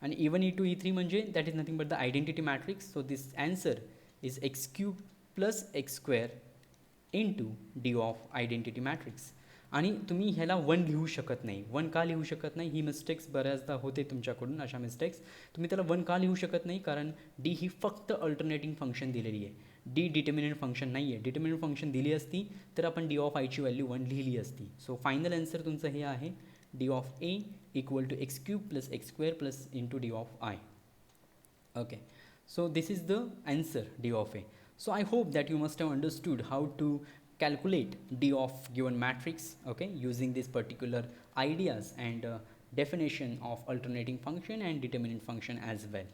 आणि E1 E2 E3 म्हणजे that is nothing but the identity matrix. So this answer is x cube plus x square into D of identity matrix. आणि तुम्ही ह्याला 1 लिहू शकत नाही. 1 का लिहू शकत नाही, ही मिस्टेक्स बऱ्याचदा होते तुमच्याकडून, अशा मिस्टेक्स. तुम्ही त्याला 1 का लिहू शकत नाही, कारण डी ही फक्त अल्टरनेटिंग फंक्शन दिलेली आहे. डी डिटर्मिनंट फंक्शन नाही आहे. डिटर्मिनंट फंक्शन दिली असती तर आपण डी ऑफ आयची व्हॅल्यू 1 लिहिली असती. सो फायनल आन्सर तुमचं हे आहे, D of A equal to X cube plus x square plus into D of I. Okay, so this is the answer, d of a. So I hope that you must have understood how to calculate d of given matrix, okay, using this particular ideas and definition of alternating function and determinant function as well.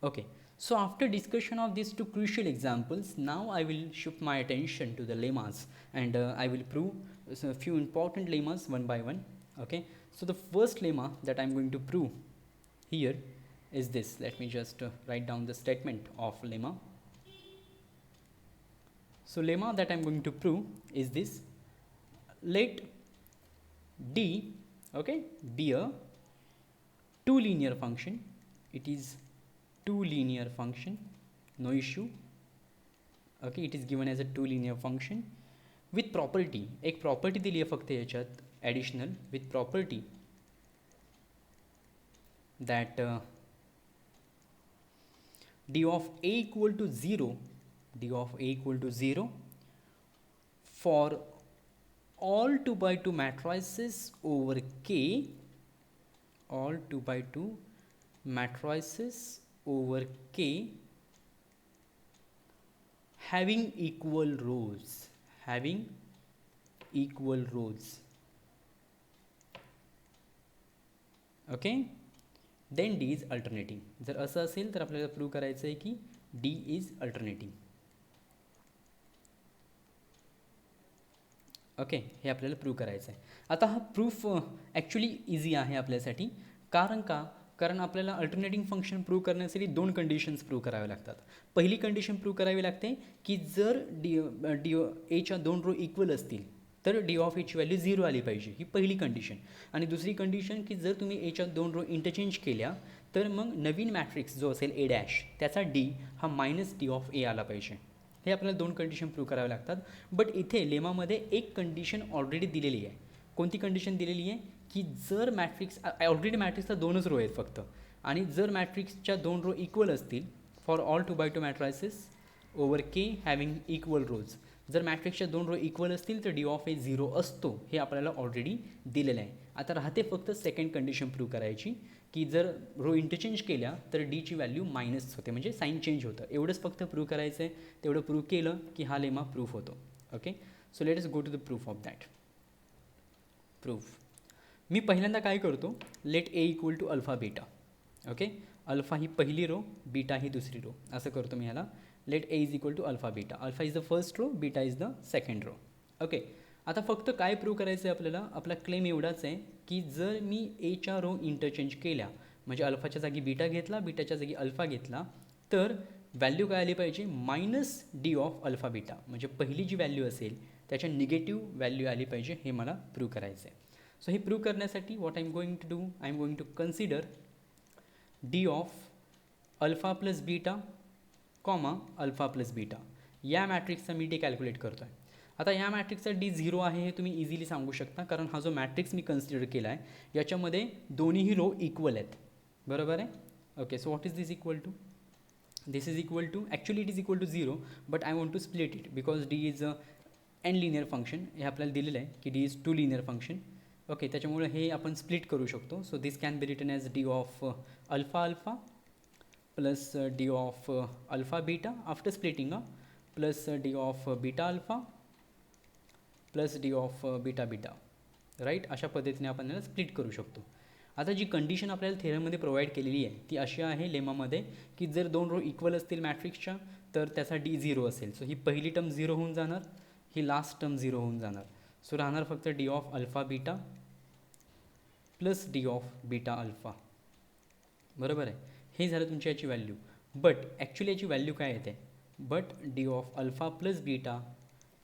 Okay, so after discussion of these two crucial examples, now I will shift my attention to the lemmas, and I will prove a few important lemmas one by one. Okay, so the first lemma that I'm going to prove here is this. Let me just write down the statement of lemma. So lemma that I'm going to prove is this: let d, okay, be a two linear function. It is two linear function, no issue. Okay, it is given as a two linear function with property. एक property दिली आहे फक्त याच्यात additional, with property that d of a equal to 0 d of a equal to 0 for all 2 by 2 matrices over K, all 2 by 2 matrices over K having equal rows, having equal rows. Okay, then D is alternating. जर असं असेल तर आपल्याला prove करायचं आहे की D is alternating. Okay, हे आपल्याला प्रूव्ह करायचं आहे. आता हा प्रूफ ॲक्च्युली इझी आहे आपल्यासाठी. कारण आपल्याला अल्टरनेटिंग फंक्शन प्रूव्ह करण्यासाठी 2 कंडिशन्स प्रूव्ह कराव्या लागतात. पहिली कंडिशन प्रूव्ह करावी लागते की जर डी एच्या 2 रो इक्वल असतील तर डी ऑफ एची व्हॅल्यू 0 आली पाहिजे, ही पहिली कंडिशन. आणि दुसरी कंडिशन की जर तुम्ही एच्या 2 रो इंटरचेंज केल्या तर मग नवीन मॅट्रिक्स जो असेल ए डॅश त्याचा डी हा मायनस डी ऑफ ए आला पाहिजे. हे आपल्याला 2 कंडिशन प्रूव्ह कराव्या लागतात. बट इथे लेमामध्ये एक कंडिशन ऑलरेडी दिलेली आहे. कोणती कंडिशन दिलेली आहे की जर मॅट्रिक्स ऑलरेडी मॅट्रिक्सला 2च रो आहेत फक्त, आणि जर मॅट्रिक्सच्या 2 रो इक्वल असतील for all 2 by 2 matrices over K having equal rows, जर मॅट्रिक्सच्या 2 रो इक्वल असतील तर डी ऑफ ए 0 असतो. हे आपल्याला ऑलरेडी दिलेलं आहे. आता राहते फक्त सेकंड कंडिशन प्रूव्ह करायची की जर रो इंटरचेंज केल्या तर डीची व्हॅल्यू मायनस होते, म्हणजे साईन चेंज होतं. एवढंच फक्त प्रूव्ह करायचं आहे. तेवढं प्रूव्ह केलं की हा लेमा प्रूफ होतो. Okay, so let us go to the proof of that. Proof मी पहिल्यांदा काय करतो, let A equal to alpha beta. Okay, alpha ही पहिली रो, बीटा ही दुसरी रो, असं करतो मी ह्याला. Let A is equal to alpha beta. Alpha is the first row, beta is the second row. Okay, आता फक्त काय प्रूव्ह करायचं आहे आपल्याला, आपला क्लेम एवढाच आहे की जर मी एच्या रो इंटरचेंज केल्या, म्हणजे अल्फाच्या जागी बीटा घेतला, बीटाच्या जागी अल्फा घेतला, तर व्हॅल्यू काय आली पाहिजे minus D of alpha beta. म्हणजे पहिली जी व्हॅल्यू असेल त्याच्या निगेटिव्ह व्हॅल्यू आली पाहिजे. हे मला प्रूव्ह करायचं आहे. सो हे प्रूव्ह करण्यासाठी what I am going to do, I am going to consider D of alpha plus beta comma alpha plus beta. या मॅट्रिक्सचा मी डी कॅल्क्युलेट करतो आहे. आता या मॅट्रिक्सचा डी 0 आहे हे तुम्ही इझिली सांगू शकता, कारण हा जो मॅट्रिक्स मी कन्सिडर केला आहे याच्यामध्ये दोन्हीही रो इक्वल आहेत. बरोबर आहे. Okay, so what is this equal to, this is equal to, actually it is equal to 0 but I want to split it because d is a n linear function. हे आपल्याला दिलेलं आहे की d is 2 linear function. Okay, त्याच्यामुळे हे आपण split करू शकतो. So this can be written as D of alpha alpha plus D of alpha beta after splitting plus D of beta alpha plus D of beta beta. Right, अशा पद्धतीने आपण याला split करू शकतो. आता जी कंडिशन आपल्याला थेरममध्ये प्रोव्हाइड केलेली आहे ती अशी आहे लेमामध्ये की जर 2 रो इक्वल असतील मॅट्रिक्सच्या तर त्याचा डी 0 असेल. सो ही पहिली टर्म 0 होऊन जाणार, ही लास्ट टर्म 0 होऊन जाणार. सो राहणार फक्त D of alpha beta plus D of beta alpha. बरोबर आहे. हे झालं तुमची याची व्हॅल्यू. बट ॲक्च्युली याची व्हॅल्यू काय येते, but D of alpha plus beta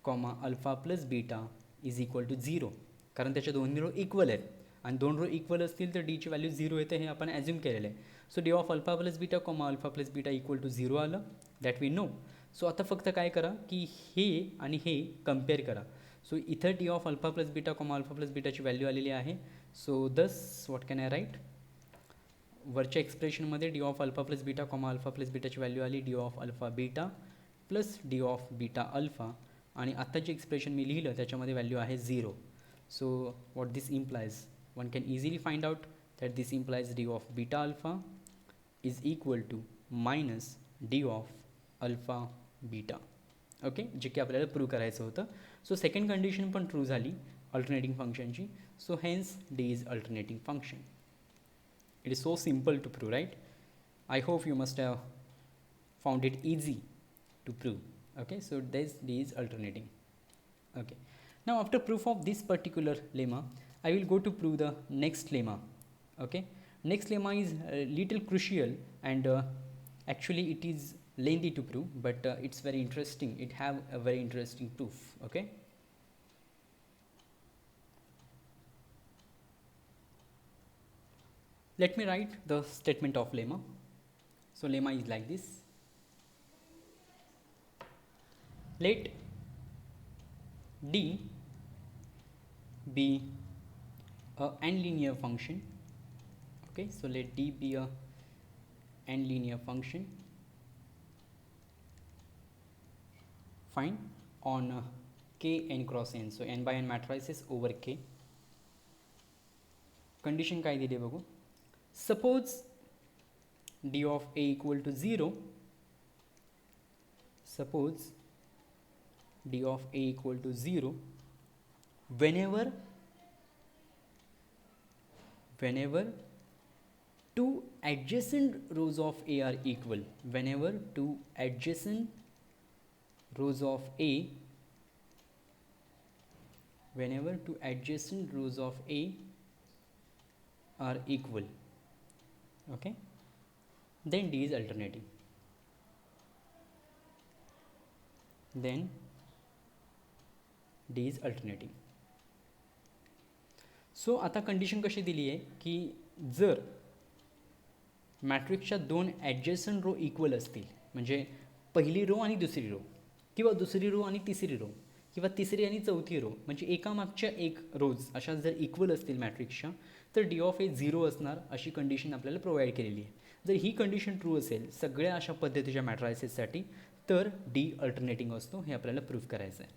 comma alpha plus beta is equal to 0, कारण त्याच्या दोन्ही रो इक्वल आहेत आणि 2 रो इक्वल असतील तर डीची व्हॅल्यू 0 येते. हे आपण ॲज्युम केलेलं आहे. So D of alpha plus beta comma alpha plus beta equal to 0 आलं, दॅट वी नो. सो आता फक्त काय करा की हे आणि हे कम्पेअर करा. सो इथं D of alpha plus beta comma alpha plus बीटाची व्हॅल्यू आलेली आहे. सो दस व्हॉट कॅन आय राईट, वरच्या एक्सप्रेशनमध्ये D of alpha plus beta comma alpha plus बीटाची व्हॅल्यू आली D of alpha beta plus D of beta alpha, आणि आत्ता जे एक्सप्रेशन मी लिहिलं त्याच्यामध्ये व्हॅल्यू आहे 0. So what this implies, one can easily find out that this implies d of beta alpha is equal to minus d of alpha beta. Okay, जे की आपल्याला prove करायचं होतं. सो सेकंड कंडिशन पण true झाली alternating फंक्शनची. So hence D is alternating function. It is so simple to prove, right. I hope you must have found it easy to prove. Okay, so this d is alternating. Okay, now after proof of this particular lemma I will go to prove the next lemma. Okay, next lemma is little crucial and actually it is lengthy to prove, but it's very interesting. It have a very interesting proof. Okay, let me write the statement of lemma. So lemma is like this. Let d be a n-linear function. Okay, so let d be a n-linear function fine, on k n cross n, so n by n matrices over k. Condition काय दिली बघू. Suppose d of a equal to 0, suppose d of a equal to 0 whenever two adjacent rows of a are equal, whenever two adjacent rows of a are equal, okay, then d is alternating. So आता condition कशी दिली आहे की जर मॅट्रिक्सच्या दोन adjacent row equal असतील, म्हणजे पहिली रो आणि दुसरी रो, किंवा दुसरी रो आणि तिसरी रो, किंवा तिसरी आणि चौथी रो, म्हणजे एकामागच्या एक रोज अशा जर इक्वल असतील मॅट्रिक्सच्या, तर डी ऑफ ए 0 असणार अशी कंडिशन आपल्याला प्रोव्हाइड केलेली आहे. जर ही कंडिशन ट्रू असेल सगळ्या अशा पद्धतीच्या मॅट्रायसेससाठी, तर डी अल्टरनेटिंग असतो, हे आपल्याला प्रूफ करायचं आहे.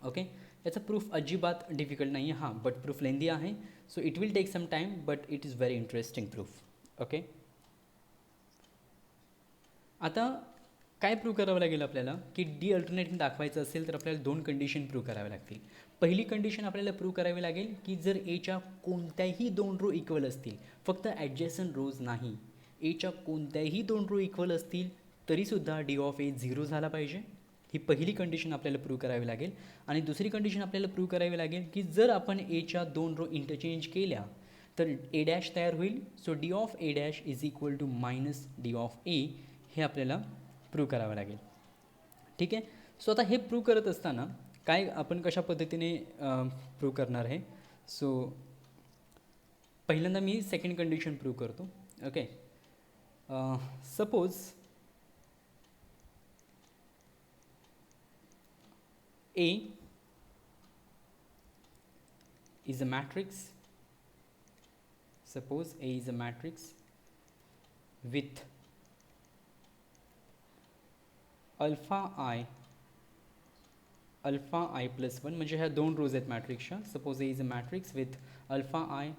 ओके, याचा प्रूफ अजिबात डिफिकल्ट नाही आहे, हां, बट प्रूफ लेंदी आहे, so it will take some time, but it is very interesting proof. Okay, आता काय प्रूव्ह करावं लागेल आपल्याला की डी अल्टरनेटिंग दाखवायचं असेल तर आपल्याला दोन कंडिशन प्रूव्ह कराव्या लागतील. पहिली कंडिशन आपल्याला प्रूव्ह करावी लागेल की जर एच्या कोणत्याही दोन रो इक्वल असतील, फक्त ॲडजस्टंट रोज नाही, एच्या कोणत्याही दोन रो इक्वल असतील तरीसुद्धा डी ऑफ ए 0 झाला पाहिजे. ही पहिली कंडिशन आपल्याला प्रूव्ह करावी लागेल. आणि दुसरी कंडिशन आपल्याला प्रूव्ह करावी लागेल की जर आपण एच्या दोन रो इंटरचेंज केल्या तर ए डॅश तयार होईल. So D of A dash is equal to minus D of A, हे आपल्याला प्रूव्ह करावं लागेल. ठीक आहे. सो आता हे प्रूव्ह करत असताना काय आपण कशा पद्धतीने प्रूव्ह करणार आहे. सो पहिल्यांदा मी सेकंड कंडिशन प्रूव्ह करतो. Okay, suppose A is a matrix. Suppose A is a matrix with alpha i plus 1, म्हणजे ह्या दोन रोज आहेत मॅट्रिक्सच्या. Suppose A is a matrix with alpha i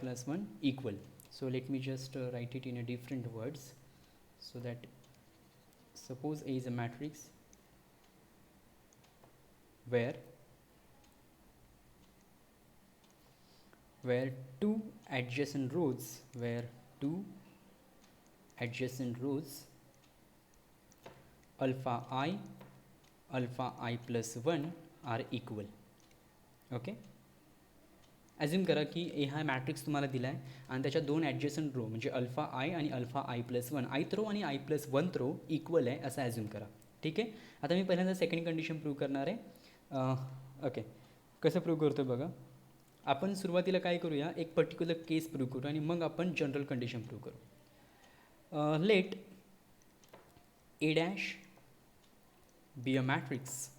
plus 1 equal. So let me just write it in a different words so that suppose A is a matrix where two adjacent rows alpha i plus 1 are equal. Okay, assume करा की ए हा matrix तुम्हाला दिला आहे आणि त्याच्या दोन adjacent row म्हणजे अल्फा आय आणि alpha i plus 1, ith row आणि आय प्लस 1 रो इक्वल आहे असं ॲज्युम करा. ठीक आहे. आता मी पहिल्यांदा सेकंड कंडिशन प्रूव्ह करणार आहे. ओके, कसं प्रूव्ह करतो बघा. आपण सुरुवातीला काय करूया, एक पर्टिक्युलर केस प्रूव्ह करू आणि मग आपण जनरल कंडिशन प्रूव्ह करू. Let A dash B a matrix,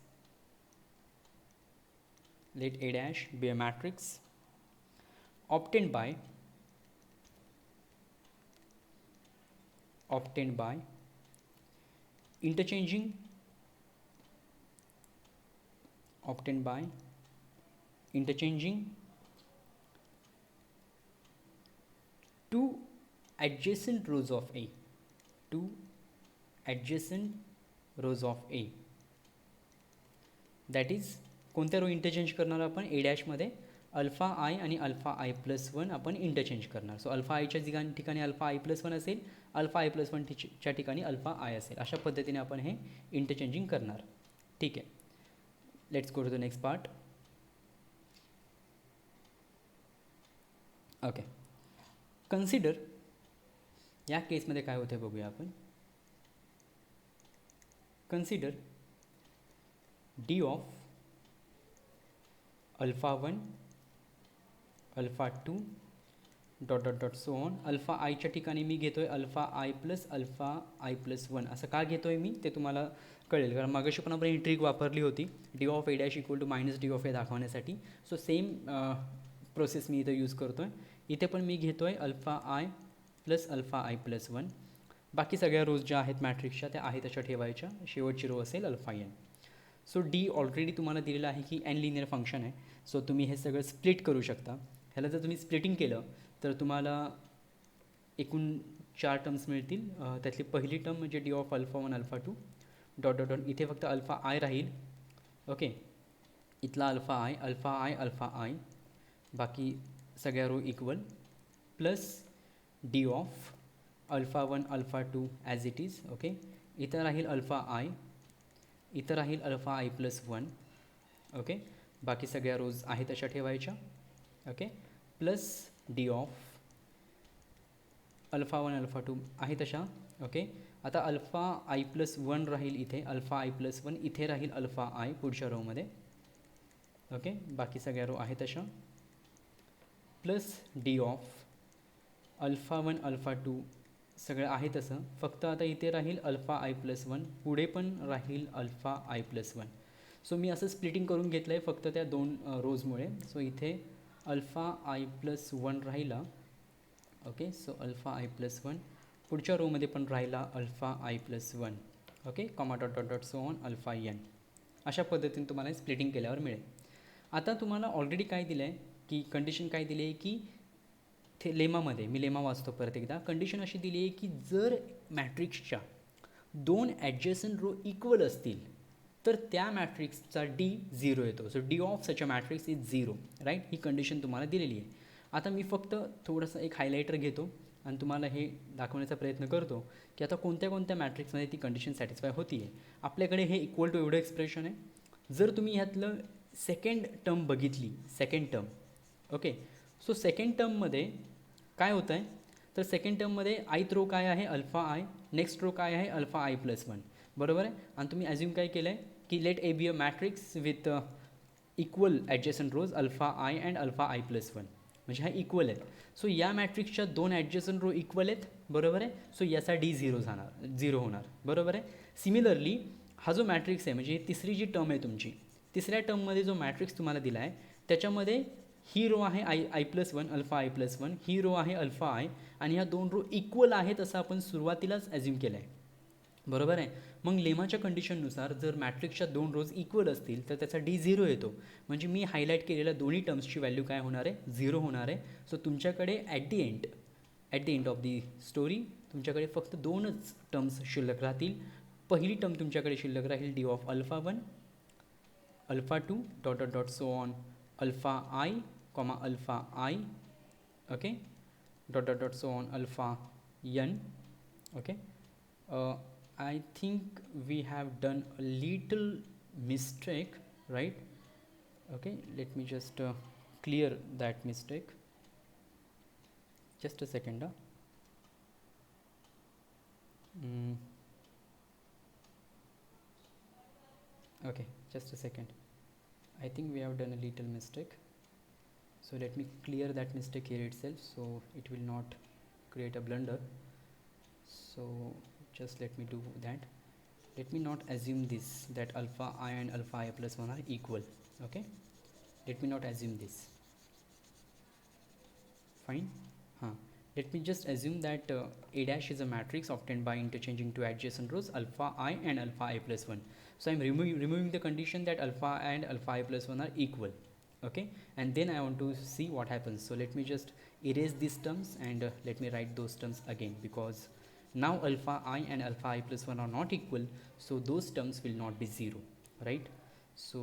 let A dash be a matrix obtained by interchanging two adjacent rows of A, that is कोणत्या रो इंटरचेंज करणार आपण ए डॅशमध्ये अल्फा आय आणि alpha i plus 1 आपण interchange करणार. So alpha आयच्या ठिकाणी alpha i plus 1 असेल, alpha i plus 1च्या ठिकाणी अल्फा आय असेल. अशा पद्धतीने आपण हे इंटरचेंजिंग करणार. ठीक आहे. Let's go to the next part. Okay, consider या केसमध्ये काय होते बघूया आपण. Consider D of alpha 1 alpha 2 dot so on. Alpha आयच्या ठिकाणी मी घेतो आहे अल्फा आय प्लस 1. असं का घेतो आहे मी ते तुम्हाला कळेल, कारण मागाशी पण आपण ही ट्रिक वापरली होती D of A dash equal to minus D of A दाखवण्यासाठी. सो सेम प्रोसेस मी इथं यूज करतो आहे. इथे पण मी घेतो आहे अल्फा आय प्लस 1. बाकी सगळ्या रोज ज्या आहेत मॅट्रिक्सच्या त्या आहे तशा ठेवायच्या, शेवटची रो असेल alpha n. So D already तुम्हाला दिलेलं आहे की एन लिनियर फंक्शन आहे. सो तुम्ही हे सगळं स्प्लिट करू शकता. ह्याला जर तुम्ही स्प्लिटिंग केलं तर तुम्हाला एकूण 4 टर्म्स मिळतील. त्यातली पहिली टर्म म्हणजे D of alpha one alpha two dot dot dot, इथे फक्त अल्फा आय राहील. ओके, इथला अल्फा आय अल्फा आय, बाकी सगळ्या row equal, plus D of alpha one alpha two as it is. Okay, इथं राहील अल्फा आय, इथं राहील alpha i plus one. Okay, बाकी सगळ्या रोज आहे तशा ठेवायच्या. Okay, plus D of alpha one alpha two आहे तशा. ओके, आता अल्फा आय प्लस वन राहील इथे, अल्फा आय प्लस वन इथे राहील अल्फा आय पुढच्या रोमध्ये. ओके, बाकी सगळ्या रो आहे तशा, plus D of alpha one alpha to सगळं आहे तसं, फक्त आता इथे राहील अल्फा आय प्लस वन, पुढे पण राहील alpha i plus one. So मी असं स्प्लिटिंग करून घेतलं आहे फक्त त्या दोन रोजमुळे. सो इथे अल्फा आय प्लस वन राहिला. Okay, so alpha i plus one, पुढच्या रोमध्ये पण राहिला alpha i plus one. Okay, comma dot dot dot so on alpha n. अशा पद्धतीने तुम्हाला स्प्लिटिंग केल्यावर मिळेल. आता तुम्हाला ऑलरेडी काय दिलं आहे की कंडिशन काय दिली आहे की ते लेमामध्ये, मी लेमा वाचतो परत एकदा. कंडिशन अशी दिली आहे की जर मॅट्रिक्सच्या दोन ॲडजसंट रो इक्वल असतील तर त्या मॅट्रिक्सचा डी 0 येतो. So D of such a matrix is 0, right. ही कंडिशन तुम्हाला दिलेली आहे. आता मी फक्त थोडंसं एक हायलायटर घेतो आणि तुम्हाला हे दाखवण्याचा प्रयत्न करतो की आता कोणत्या कोणत्या मॅट्रिक्समध्ये ती कंडिशन सॅटिस्फाय होती आहे. आपल्याकडे हे इक्वल टू एवढं एक्सप्रेशन आहे. जर तुम्ही ह्यातलं सेकंड टर्म बघितली, second term, okay, so second टर्ममध्ये काय होतं आहे तर सेकंड टर्ममध्ये आयथ रो काय आहे अल्फा आय, नेक्स्ट रो काय आहे अल्फा आय प्लस वन, बरोबर आहे. आणि तुम्ही ॲज्युम काय केलं आहे की let A be a matrix with equal adjacent rows alpha i and alpha i plus one, म्हणजे हा इक्वल आहेत. सो या मॅट्रिक्सच्या दोन ॲडजसंट रो इक्वल आहेत, बरोबर आहे. सो याचा डी 0 होणार, बरोबर आहे. सिमिलरली हा जो मॅट्रिक्स आहे म्हणजे तिसरी जी टर्म आहे तुमची, तिसऱ्या टर्ममध्ये जो मॅट्रिक्स तुम्हाला दिला आहे त्याच्यामध्ये ही रो आहे i plus one alpha i plus one, ही रो आहे अल्फा आय, आणि ह्या दोन रो इक्वल आहेत असं आपण सुरुवातीलाच ॲज्युम केलं आहे, बरोबर आहे. मग लेमाच्या कंडिशननुसार जर मॅट्रिक्सच्या दोन रोज इक्वल असतील तर त्याचा डी 0 येतो. म्हणजे मी हायलाईट केलेल्या दोन्ही टर्म्सची व्हॅल्यू काय होणार आहे 0 होणार आहे. सो तुमच्याकडे at the end of the story तुमच्याकडे फक्त दोनच टर्म्स शिल्लक राहतील. पहिली टर्म तुमच्याकडे शिल्लक राहील D of alpha one alpha two dot dot dot so on alpha i comma alpha i, okay, dot dot dot so on alpha n. Okay, I think we have done a little mistake, right? Okay, let me just clear that mistake. Just a second. Okay, just a second. I think we have done a little mistake. So let me clear that mistake here itself so it will not create a blunder. So just let me do that. Let me not assume this that alpha I and alpha I plus 1 are equal. Okay, let me not assume this. Fine. Let me just assume that A dash is a matrix obtained by interchanging two adjacent rows alpha I and alpha I plus 1. So I am removing the condition that alpha I and alpha I plus 1 are equal. Okay, and then I want to see what happens. So let me just erase these terms and let me write those terms again, because now alpha I and alpha I plus 1 are not equal, so those terms will not be 0, right? So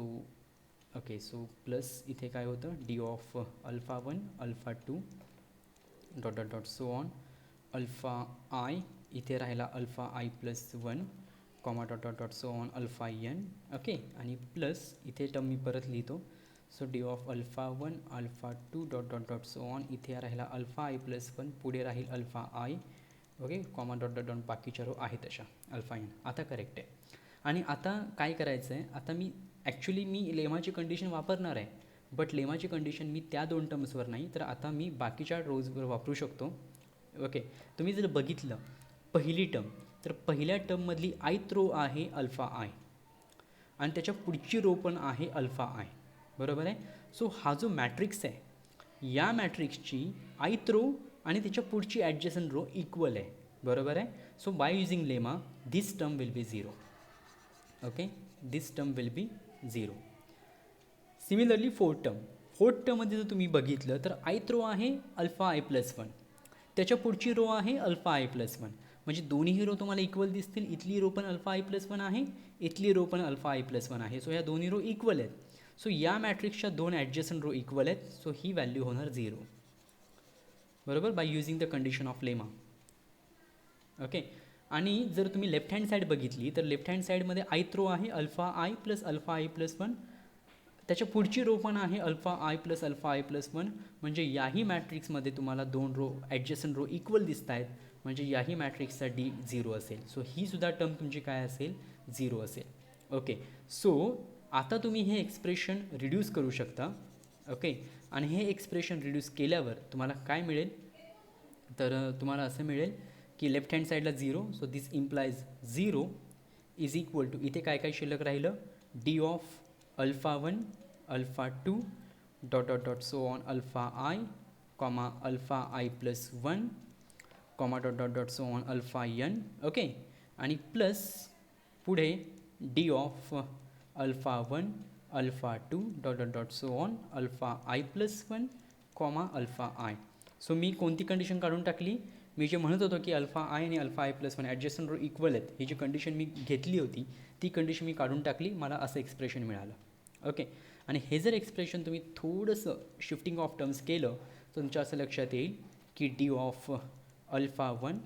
okay, so plus इथे काय होतं d of alpha 1 alpha 2 dot dot dot so on alpha I, इथे राहिला alpha I plus 1 comma dot dot dot so on alpha n. okay, आणि plus इथे term मी परत लिहितो. So D of alpha one alpha two dot dot dot so on, इथे राहिला alpha i plus one, पुढे राहील alpha i, okay, comma dot dot dot बाकीच्या row आहे तशा अल्फा एन. आता करेक्ट आहे. आणि आता काय करायचं आहे, आता मी ॲक्च्युली लेमाची कंडिशन वापरणार आहे, बट लेमाची कंडिशन मी त्या दोन टर्म्सवर नाही, तर आता मी बाकीच्या रोजवर वापरू शकतो. ओके, तुम्ही जर बघितलं पहिली टर्म, तर पहिल्या टर्ममधली आयथ रो आहे अल्फा आय आणि त्याच्या पुढची रो पण आहे अल्फा आय, बरोबर आहे. सो हा जो मॅट्रिक्स आहे या मॅट्रिक्सची आयथ रो आणि त्याच्या पुढची ॲडजसंट रो इक्वल आहे. बरोबर आहे. So by using lemma this term will be 0. Okay, this term will be 0. Similarly fourth टर्ममध्ये जर तुम्ही बघितलं तर आयथ रो आहे अल्फा आय प्लस 1, त्याच्या पुढची रो आहे अल्फा आय प्लस 1, म्हणजे दोन्ही रो तुम्हाला इक्वल दिसतील. इथली रो पण अल्फा आय प्लस 1 आहे, इथली रो पण अल्फा आय प्लस 1 आहे. सो ह्या दोन्ही रो इक्वल आहेत. सो या मॅट्रिक्सच्या दोन ॲडजस्टंट रो इक्वल आहेत. सो ही व्हॅल्यू होणार 0. बरोबर, by using the condition of lemma. Okay, आणि जर तुम्ही लेफ्ट हँड साईड बघितली तर लेफ्ट हँड साईडमध्ये आयथ रो आहे अल्फा आय प्लस 1, त्याच्या पुढची रो पण आहे अल्फा आय प्लस 1, म्हणजे याही मॅट्रिक्समध्ये तुम्हाला दोन रो ॲडजस्टंट रो इक्वल दिसत आहेत, म्हणजे याही मॅट्रिक्सचा डी 0 असेल. सो ही सुद्धा टर्म तुमची काय असेल, 0 असेल. ओके, सो आता तुम्ही हे एक्सप्रेशन रिड्यूस करू शकता. ओके, आणि हे एक्सप्रेशन रिड्यूस केल्यावर तुम्हाला काय मिळेल, तर तुम्हाला असं मिळेल की लेफ्ट हँड साईडला 0, so this implies 0 is equal to, इथे काय काय शिल्लक राहिलं, D of alpha 1 alpha 2 dot dot dot so on alpha i comma alpha i plus 1 comma dot dot dot so on alpha n. Okay, आणि plus पुढे D of alpha 1 alpha 2 dot dot dot so on alpha i plus 1 comma alpha i. So मी कोणती condition काढून टाकली, मी जे म्हणत होतो की अल्फा आय आणि alpha i plus 1 adjacent row equal आहेत, ही जी कंडिशन मी घेतली होती ती कंडिशन मी काढून टाकली, मला असं एक्सप्रेशन मिळालं. ओके, आणि हे जर एक्सप्रेशन तुम्ही थोडंसं शिफ्टिंग ऑफ टर्म्स केलं तर तुमच्या असं लक्षात येईल की D of alpha 1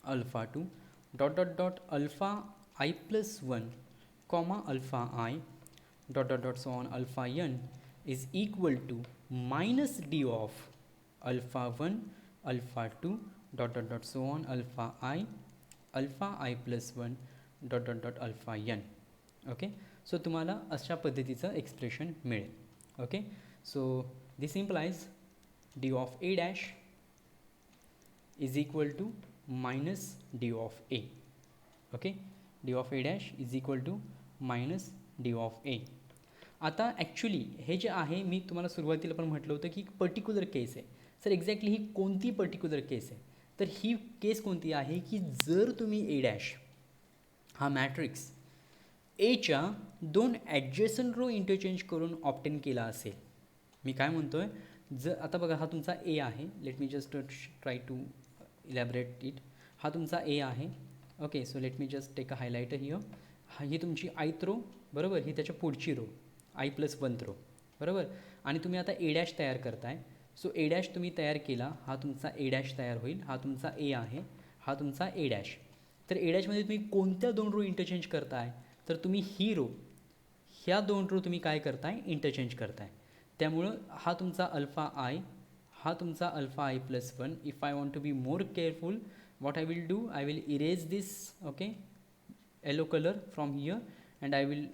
alpha 2 dot dot dot alpha i plus 1 comma alpha i dot dot dot so on alpha n is equal to minus D of alpha 1 alpha 2 dot dot dot so on alpha i plus 1 dot dot dot alpha n. Okay, so तुम्हाला अशा पद्धतीचं expression मिळेल. Okay, so this implies D of A dash is equal to minus D of A. Okay, D of A dash is equal to minus D of A. आता actually हे जे आहे, मी तुम्हाला सुरुवातीला पण म्हटलं होतं की पर्टिक्युलर केस आहे. सर एक्झॅक्टली ही कोणती पर्टिक्युलर केस आहे, तर ही केस कोणती आहे की जर तुम्ही ए डॅश हा मॅट्रिक्स एच्या दोन ॲडजस्टंट रो इंटरचेंज करून ऑप्टेन केला असेल. मी काय म्हणतो आहे, जर आता बघा हा तुमचा ए आहे, let me just try to elaborate it. हा तुमचा ए आहे. Okay, so let me just take a highlighter here. ही तुमची आयथ रो, बरोबर, ही त्याच्या पुढची रो आय प्लस 1 रो, बरोबर, आणि तुम्ही आता ए डॅश तयार करताय. सो ए डॅश तुम्ही तयार केला, हा तुमचा ए डॅश तयार होईल, हा तुमचा ए आहे, हा तुमचा ए डॅश. तर ए डॅशमध्ये तुम्ही कोणत्या दोन रो इंटरचेंज करताय, तर तुम्ही ही रो, ह्या दोन रो तुम्ही काय करताय, इंटरचेंज करताय. त्यामुळं हा तुमचा अल्फा आय, हा तुमचा alpha i plus 1. If I want to be more careful, what I will do, I will erase this, okay, yellow color from here and I will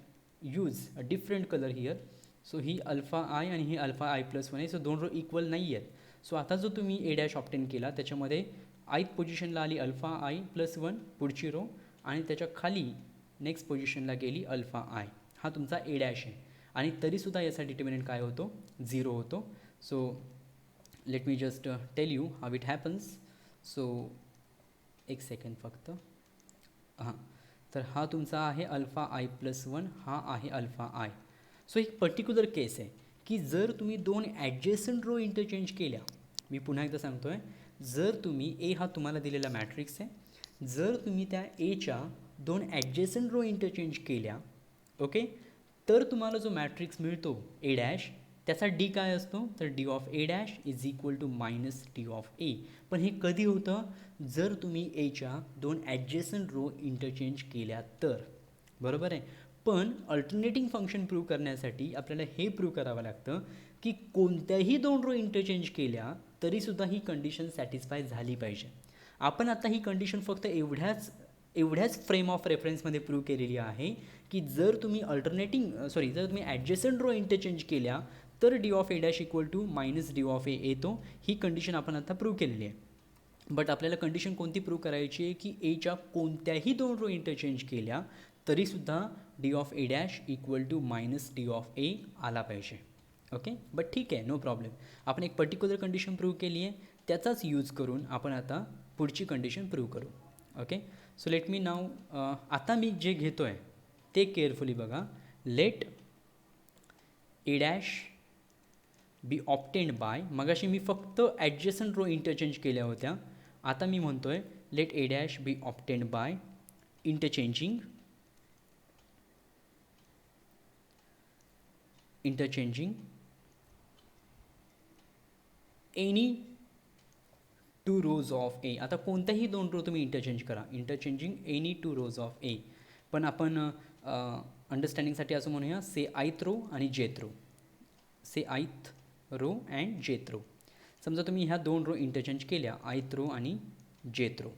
use a different color here. So he alpha i आणि ही alpha i plus 1 आहे. So दोन rho equal नाही आहेत. So आता जो तुम्ही A dash obtain केला त्याच्यामध्ये आयथ पोझिशनला आली अल्फा आय प्लस 1 पुढची रो, आणि त्याच्या खाली नेक्स्ट पोझिशनला गेली अल्फा आय, हा तुमचा ए डॅश आहे. आणि तरीसुद्धा याचा डिटर्मिनंट काय होतो, 0 होतो. So let me just tell you how it happens. So एक सेकंड फक्त. हां, तर हा तुमचा आहे अल्फा आय प्लस 1, हा आहे अल्फा आय. सो एक पर्टिक्युलर केस आहे की जर तुम्ही दोन ॲडजेसंट रो इंटरचेंज केल्या, मी पुन्हा एकदा सांगतो आहे, जर तुम्ही ए हा तुम्हाला दिलेला मॅट्रिक्स आहे, जर तुम्ही त्या एच्या दोन ॲडजेसंट रो इंटरचेंज केल्या, ओके, तर तुम्हाला जो मॅट्रिक्स मिळतो ए डॅश, त्याचा डी काय असतो, तर D of A dash is equal to minus D of A. पण हे कधी होतं, जर तुम्ही एच्या दोन ॲडजेसंट रो इंटरचेंज केल्या तर, बरोबर आहे. पण अल्टरनेटिंग फंक्शन प्रूव्ह करण्यासाठी आपल्याला हे प्रूव्ह करावं लागतं की कोणत्याही दोन रो इंटरचेंज केल्या तरीसुद्धा ही कंडिशन सॅटिस्फाय झाली पाहिजे. आपण आता ही कंडिशन फक्त एवढ्याच फ्रेम ऑफ रेफरन्समध्ये प्रूव्ह केलेली आहे की जर तुम्ही जर तुम्ही ॲडजेसंट रो इंटरचेंज केल्या तर D of A dash equal to minus D of A येतो. ही कंडिशन आपण आता प्रूव्ह केलेली आहे. बट आपल्याला कंडिशन कोणती प्रूव्ह करायची आहे की एच्या कोणत्याही दोन रो इंटरचेंज केल्या तरीसुद्धा D of A dash equal to minus D of A आला पाहिजे. ओके, बट ठीक आहे, नो प्रॉब्लेम. आपण एक पर्टिक्युलर कंडिशन प्रूव्ह केली आहे, त्याचाच यूज करून आपण आता पुढची कंडिशन प्रूव्ह करू. Okay, so let me now आता मी जे घेतो आहे ते केअरफुली बघा. Let A dash B obtained by, मगाशी मी फक्त ॲडजसंट रो इंटरचेंज केल्या होत्या, आता मी म्हणतो आहे let A dash B obtained by interchanging any two rows of A. आता कोणत्याही दोन रो तुम्ही इंटरचेंज करा, interchanging any two rows of A. पण आपण अंडरस्टँडिंगसाठी असं म्हणूया से आयथ रो आणि jth row, say ith row and jth row. समजा तुम्ही ह्या दोन रो इंटरचेंज केल्या, आयथ रो आणि जेथ रो.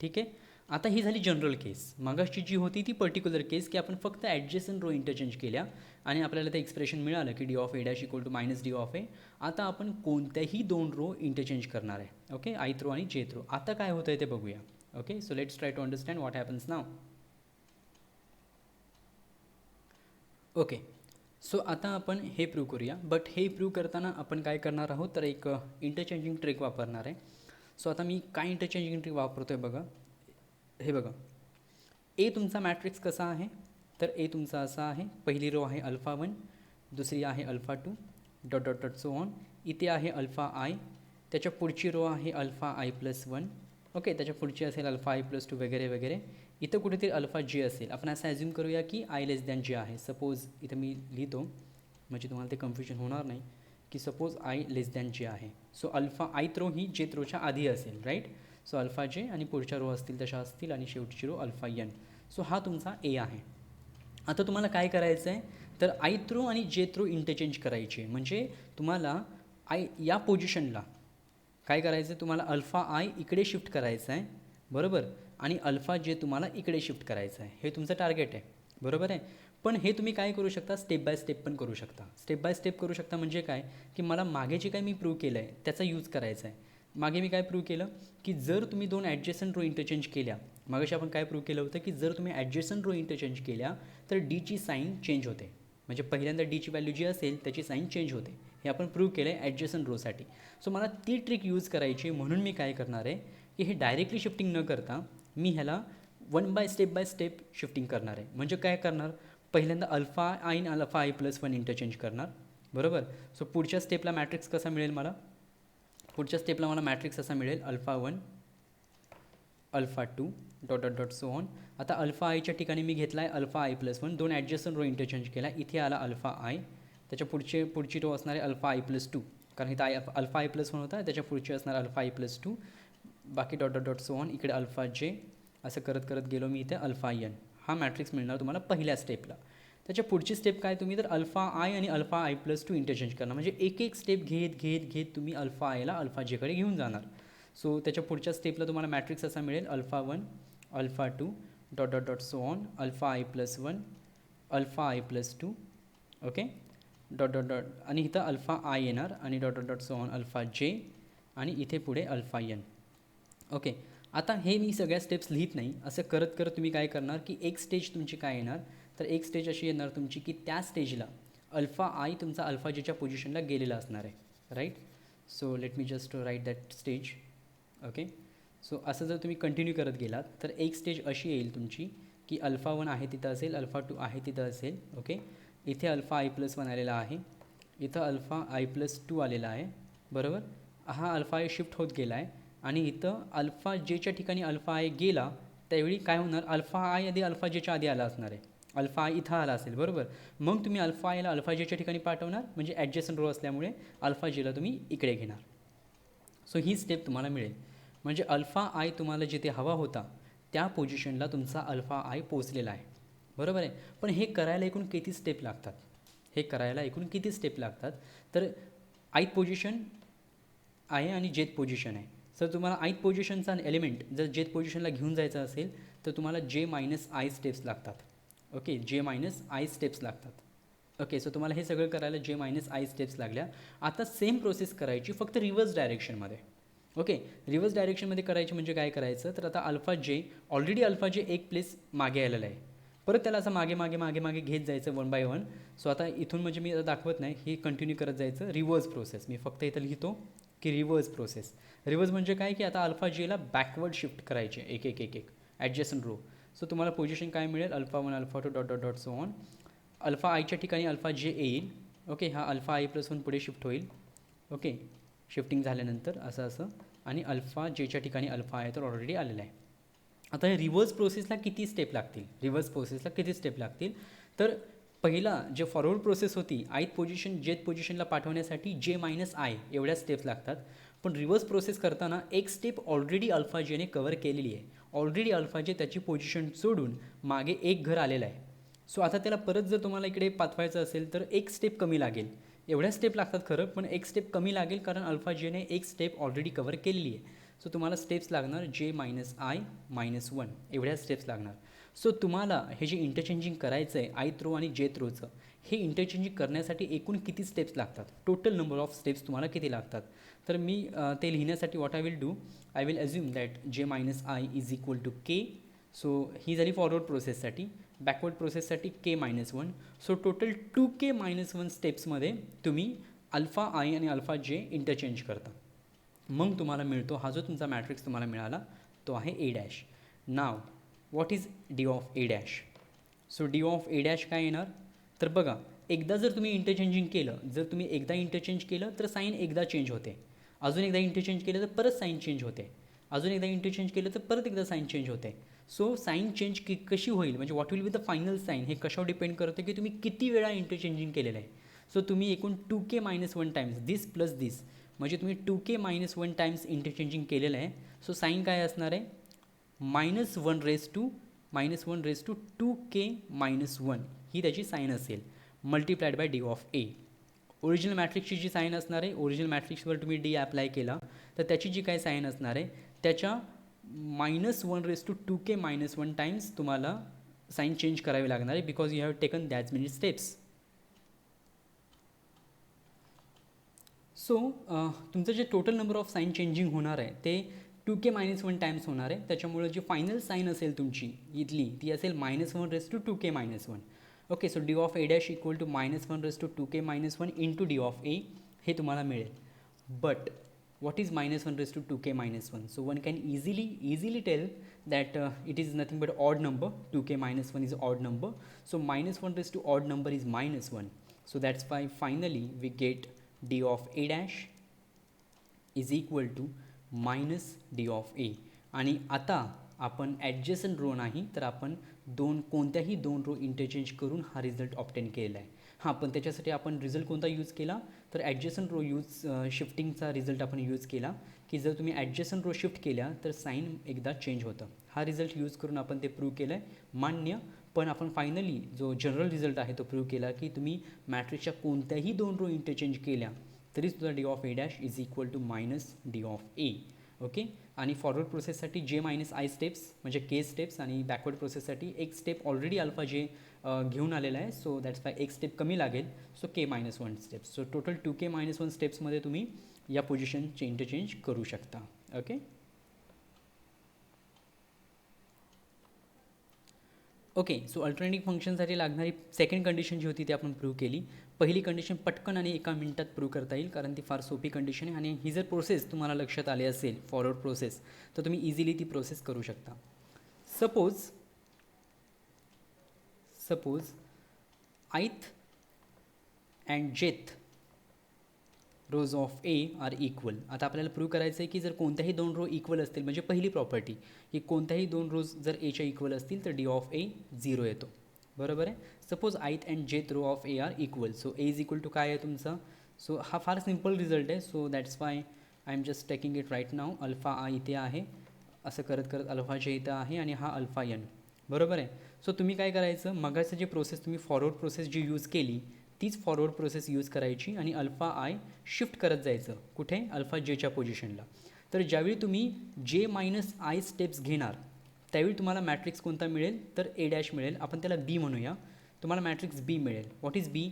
ठीक आहे, आता ही झाली जनरल केस. मागाशी जी होती ती पर्टिक्युलर केस की आपण फक्त ॲडजसंट रो इंटरचेंज केल्या आणि आपल्याला ते एक्सप्रेशन मिळालं की D of A dash equal to minus D of A. आता आपण कोणत्याही दोन रो इंटरचेंज करणार आहे. ओके, आयथ रो आणि जेथ रो. आता काय होतं आहे ते बघूया. Okay, so let's try to understand what happens now. Okay, so आता आपण हे प्रूव्ह करूया. बट हे प्रूव्ह करताना आपण काय करणार आहोत तर एक इंटरचेंजिंग ट्रिक वापरणार आहे. सो आता मी काय इंटरचेंजिंग ट्रिक वापरतो आहे बघा. हे बघा, ए तुमचा मॅट्रिक्स कसा आहे तर ए तुमचा असा आहे. पहिली रो आहे अल्फा 1, दुसरी आहे alpha 2 dot dot dot so on. इथे आहे अल्फा आय, त्याच्या पुढची रो आहे अल्फा आय प्लस 1. ओके, त्याच्या पुढची असेल अल्फा आय प्लस 2 वगैरे वगैरे. इथं कुठेतरी अल्फा जे असेल. आपण असं ॲज्युम करूया की आय लेस दॅन जे आहे. सपोज इथं मी लिहितो म्हणजे तुम्हाला ते कन्फ्युजन होणार नाही की सपोज आय लेस दॅन जे आहे. सो अल्फा आयथ रो ही जेथ रोच्या आधी असेल, राईट. सो अल्फा जे आणि पुढच्या रो असतील तशा असतील आणि शेवटची रो अल्फा एन. सो हा तुमचा ए आहे. आता तुम्हाला काय करायचं आहे तर आयथ रो आणि जेथ रो इंटरचेंज करायचे. म्हणजे तुम्हाला आय या पोझिशनला काय करायचं आहे, तुम्हाला अल्फा आय इकडे शिफ्ट करायचं आहे, बरोबर, आणि अल्फा जे तुम्हाला इकडे शिफ्ट करायचं आहे. हे तुमचं टार्गेट आहे, बरोबर आहे. पण हे तुम्ही काय करू शकता, स्टेप बाय स्टेप पण करू शकता. स्टेप बाय स्टेप करू शकता म्हणजे काय की मला मागे जे काय मी प्रूव्ह केलं आहे त्याचा यूज करायचा आहे. मागे मी काय प्रूव्ह केलं की जर तुम्ही दोन ॲडजसंट रो इंटरचेंज केल्या, मागाशी आपण काय प्रूव्ह केलं होतं की जर तुम्ही ॲडजसंट रो इंटरचेंज केल्या तर डीची साईन चेंज होते. म्हणजे पहिल्यांदा डीची व्हॅल्यू जी असेल त्याची साईन चेंज होते. हे आपण प्रूव्ह केलं आहे ॲडजसंट रोसाठी. सो मला ती ट्रिक यूज करायची, म्हणून मी काय करणार आहे की हे डायरेक्टली शिफ्टिंग न करता मी ह्याला बाय स्टेप शिफ्टिंग करणार आहे. म्हणजे काय करणार, पहिल्यांदा अल्फा आय आणि अल्फा आय प्लस 1 इंटरचेंज करणार, बरोबर. सो पुढच्या स्टेपला मॅट्रिक्स कसा मिळेल मला, पुढच्या स्टेपला मला मॅट्रिक्स असा मिळेल alpha 1 alpha 2 dot dot dot so on. आता अल्फा आयच्या ठिकाणी मी घेतला आहे अल्फा आय प्लस 1, दोन ॲडजसंट रो इंटरचेंज केला. इथे आला अल्फा आय, त्याच्या पुढची रो असणार आहे अल्फा आय प्लस 2, कारण इथं अल्फा आय प्लस 1 होता, त्याच्या पुढची असणार अल्फा आय प्लस 2, बाकी dot dot dot so on. इकडे अल्फा जे, असं करत करत गेलो मी इथे अल्फा एन. हा मॅट्रिक्स मिळणार तुम्हाला पहिल्या स्टेपला. त्याच्या पुढची स्टेप काय, तुम्ही तर अल्फा आय आणि अल्फा आय प्लस 2 इंटरचेंज करणार. म्हणजे एक एक स्टेप घेत तुम्ही अल्फा आयला अल्फा जेकडे घेऊन जाणार. सो त्याच्या पुढच्या स्टेपला तुम्हाला मॅट्रिक्स असा मिळेल alpha 1 alpha 2 dot dot dot so on, alpha i plus 1 alpha i plus 2, okay, dot dot dot, आणि इथं अल्फा आय येणार आणि dot dot dot so on alpha जे, आणि इथे पुढे अल्फा एन. ओके, आता हे मी सगळ्या स्टेप्स लिहित नाही. असं करत करत तुम्ही काय करणार की एक स्टेज तुमची काय येणार तर एक स्टेज अशी येणार तुमची की त्या स्टेजला अल्फा आय तुमचा अल्फा जेच्या पोझिशनला गेलेला असणार आहे, right. So let me just write that stage. Okay, so असं जर तुम्ही कंटिन्यू करत गेलात तर एक स्टेज अशी येईल तुमची की अल्फा 1 आहे तिथं असेल, अल्फा 2 आहे तिथं असेल. ओके, इथे अल्फा आय प्लस 1 आलेला आहे, इथं अल्फा आय प्लस 2 आलेला आहे, बरोबर. हा अल्फा आय शिफ्ट होत गेला आहे आणि इथं अल्फा जेच्या ठिकाणी अल्फा आय गेला त्यावेळी काय होणार, अल्फा आय आधी अल्फा जेच्या आधी आला असणार आहे, अल्फा आय इथं आला असेल, बरोबर. मग तुम्ही अल्फा आयला अल्फा जेच्या ठिकाणी पाठवणार, म्हणजे ॲडजसंट रो असल्यामुळे अल्फा जेला तुम्ही इकडे घेणार. सो ही स्टेप तुम्हाला मिळेल. म्हणजे अल्फा आय तुम्हाला जिथे हवा होता त्या पोझिशनला तुमचा अल्फा आय पोचलेला आहे, बरोबर आहे. पण हे करायला एकूण किती स्टेप लागतात, तर आयथ पोझिशन आहे आणि जेथ पोझिशन आहे. सर तुम्हाला आयथ पोझिशनचा एलिमेंट जर जेथ पोझिशनला घेऊन जायचं असेल तर तुम्हाला जे मायनस आय स्टेप्स लागतात. ओके, जे मायनस आय स्टेप्स लागतात. ओके, सो तुम्हाला हे सगळं करायला जे मायनस आय स्टेप्स लागल्या. आता सेम प्रोसेस करायची फक्त रिव्हर्स डायरेक्शनमध्ये. ओके, रिव्हर्स डायरेक्शनमध्ये करायची म्हणजे काय करायचं तर आता अल्फा जे ऑलरेडी अल्फा जे एक प्लेस मागे आलेलं आहे, परत त्याला असं मागे घेत जायचं 1 बाय 1. सो आता इथून म्हणजे मी आता दाखवत नाही, हे कंटिन्यू करत जायचं रिव्हर्स प्रोसेस. मी फक्त इथं लिहितो की रिव्हर्स प्रोसेस. रिव्हर्स म्हणजे काय की आता अल्फा जेला बॅकवर्ड शिफ्ट करायचे एक एक एक एक ॲडजस्टंट रो. सो तुम्हाला पोझिशन काय मिळेल, alpha 1 alpha 2 dot dot dot so on. Alpha आयच्या ठिकाणी अल्फा जे येईल. ओके, हा अल्फा आय प्लस 1 पुढे शिफ्ट होईल. ओके, शिफ्टिंग झाल्यानंतर असं असं, आणि अल्फा जेच्या ठिकाणी अल्फा आहे तर ऑलरेडी आलेला आहे. आता हे रिव्हर्स प्रोसेसला किती स्टेप लागतील, रिव्हर्स प्रोसेसला किती स्टेप लागतील, तर पहिला जे फॉरवर्ड प्रोसेस होती आयथ पोझिशन जेथ पोझिशनला पाठवण्यासाठी जे मायनस आय एवढ्या स्टेप्स लागतात. पण रिव्हर्स प्रोसेस करताना एक स्टेप ऑलरेडी अल्फा जेने कवर केलेली आहे. ऑलरेडी अल्फा जे त्याची पोझिशन सोडून मागे एक घर आलेलं आहे. सो आता त्याला परत जर तुम्हाला इकडे पाठवायचं असेल तर एक स्टेप कमी लागेल. एवढ्या स्टेप लागतात खरं, पण एक स्टेप कमी लागेल कारण अल्फा जेने एक स्टेप ऑलरेडी कवर केलेली आहे. सो तुम्हाला स्टेप्स लागणार जे मायनस आय मायनस 1 एवढ्या स्टेप्स लागणार. सो तुम्हाला हे जे इंटरचेंजिंग करायचं आहे आयथ रो आणि जेथ रोचं, हे इंटरचेंजिंग करण्यासाठी एकूण किती स्टेप्स लागतात, टोटल नंबर ऑफ स्टेप्स तुम्हाला किती लागतात. तर मी ते लिहिण्यासाठी what I will do, I will assume that j minus i is equal to k. So ही झाली फॉरवर्ड प्रोसेससाठी. बॅकवर्ड प्रोसेससाठी k minus 1. So total 2k minus 1 स्टेप्समध्ये तुम्ही अल्फा आय आणि अल्फा जे इंटरचेंज करता. मग तुम्हाला मिळतो हा जो तुमचा मॅट्रिक्स तुम्हाला मिळाला तो आहे A dash. Now what is D of A dash. So D of A dash काय येणार, तर बघा एकदा जर तुम्ही इंटरचेंजिंग केलं, जर तुम्ही एकदा इंटरचेंज केलं तर साईन एकदा चेंज होते. अजून एकदा इंटरचेंज केलं तर परत साईन चेंज होते. अजून एकदा इंटरचेंज केलं तर परत एकदा साईन चेंज होते. सो साईन चेंज कशी होईल म्हणजे what will be the final sign, हे कशावर डिपेंड करते की तुम्ही किती वेळा इंटरचेंजिंग केलेलं आहे. सो तुम्ही एकूण 2k मायनस 1 टाइम्स दिस प्लस दिस, म्हणजे तुम्ही 2k मायनस 1 टाइम्स इंटरचेंजिंग केलेलं आहे. सो साईन काय असणार आहे, -1 रेस टू 2k मायनस 1 ही त्याची साईन असेल, multiplied by D of A. Original मॅट्रिक्सची जी साईन असणार आहे, ओरिजिनल मॅट्रिक्सवर तुम्ही डी अप्लाय केला तर त्याची जी काय साईन असणार आहे त्याच्या -1 raise to 2k minus 1 times तुम्हाला साईन चेंज करावी लागणार आहे, because you have taken that many steps. So तुमचं जे total number of sign changing होणार आहे ते 2k मायनस 1 टाइम्स होणार आहे. त्याच्यामुळे जी फायनल साईन असेल तुमची इथली ती असेल -1 raise to 2k minus 1. Okay, so D of A dash equal to -1 raise to 2k minus 1 into D of A हे तुम्हाला मिळेल. But what is -1 raised to 2k minus 1? So one can easily tell that it is nothing but odd number. 2k minus 1 is odd number. So -1 raised to odd number is -1. So that's why finally we get d of a dash is equal to minus d of a. आणि आता आपण ॲडजसंट row नाही तर आपण कोणत्याही दोन row interchange करून हा रिझल्ट ऑब्टेन केलेला आहे. हां, पण त्याच्यासाठी आपण रिझल्ट कोणता यूज केला तर ॲडजसंट रो शिफ्टिंगचा रिझल्ट आपण यूज केला की जर तुम्ही ॲडजसंट रो शिफ्ट केल्या तर साईन एकदा चेंज होतं. हा रिझल्ट यूज करून आपण ते प्रूव्ह केलं आहे, मान्य. पण आपण फायनली जो जनरल रिझल्ट आहे तो प्रूव्ह केला की तुम्ही मॅट्रिक्सच्या कोणत्याही दोन रो इंटरचेंज केल्या तरी सुद्धा D of A dash is equal to minus D of A. Okay, आणि फॉरवर्ड प्रोसेससाठी जे मायनस आय स्टेप्स म्हणजे के स्टेप्स, आणि बॅकवर्ड प्रोसेससाठी एक स्टेप ऑलरेडी अल्फा जे घेऊन आलेला आहे. सो दॅट्स वाय एक स्टेप कमी लागेल. So k minus 1 steps. So total 2k minus 1 स्टेप्समध्ये तुम्ही या पोझिशनचे इंटरचेंज करू शकता. ओके ओके सो अल्टरनेटिव्ह फंक्शनसाठी लागणारी सेकंड कंडिशन जी होती ती आपण प्रूव्ह केली. पहिली कंडिशन पटकन आणि एका मिनिटात प्रूव्ह करता येईल कारण ती फार सोपी कंडिशन आहे, आणि ही जर प्रोसेस तुम्हाला लक्षात आली असेल फॉरवर्ड प्रोसेस तर तुम्ही इझिली ती प्रोसेस करू शकता. Suppose ith and jth rows of A are equal. आता आपल्याला प्रूव्ह करायचं आहे की जर कोणत्याही दोन रो इक्वल असतील, म्हणजे पहिली प्रॉपर्टी की कोणत्याही दोन रोज जर एच्या इक्वल असतील तर डी ऑफ ए 0 येतो. बरोबर आहे. Suppose ith and jth row of A are equal. So A is equal to काय आहे तुमचा. सो हा फार सिम्पल रिझल्ट आहे. So that's why I am just taking it right now. Alpha i इथे आहे, असं करत करत अल्फा जे इथं आहे आणि हा अल्फा एन. बरोबर आहे. सो तुम्ही काय करायचं, मगाचं जे प्रोसेस तुम्ही फॉरवर्ड प्रोसेस जी यूज केली तीच फॉरवर्ड प्रोसेस यूज करायची आणि अल्फा आय शिफ्ट करत जायचं कुठे, अल्फा जेच्या पोझिशनला. तर ज्यावेळी तुम्ही जे मायनस आय स्टेप्स घेणार त्यावेळी तुम्हाला मॅट्रिक्स कोणता मिळेल तर ए डॅश मिळेल. आपण त्याला बी म्हणूया. तुम्हाला मॅट्रिक्स बी मिळेल. What is B.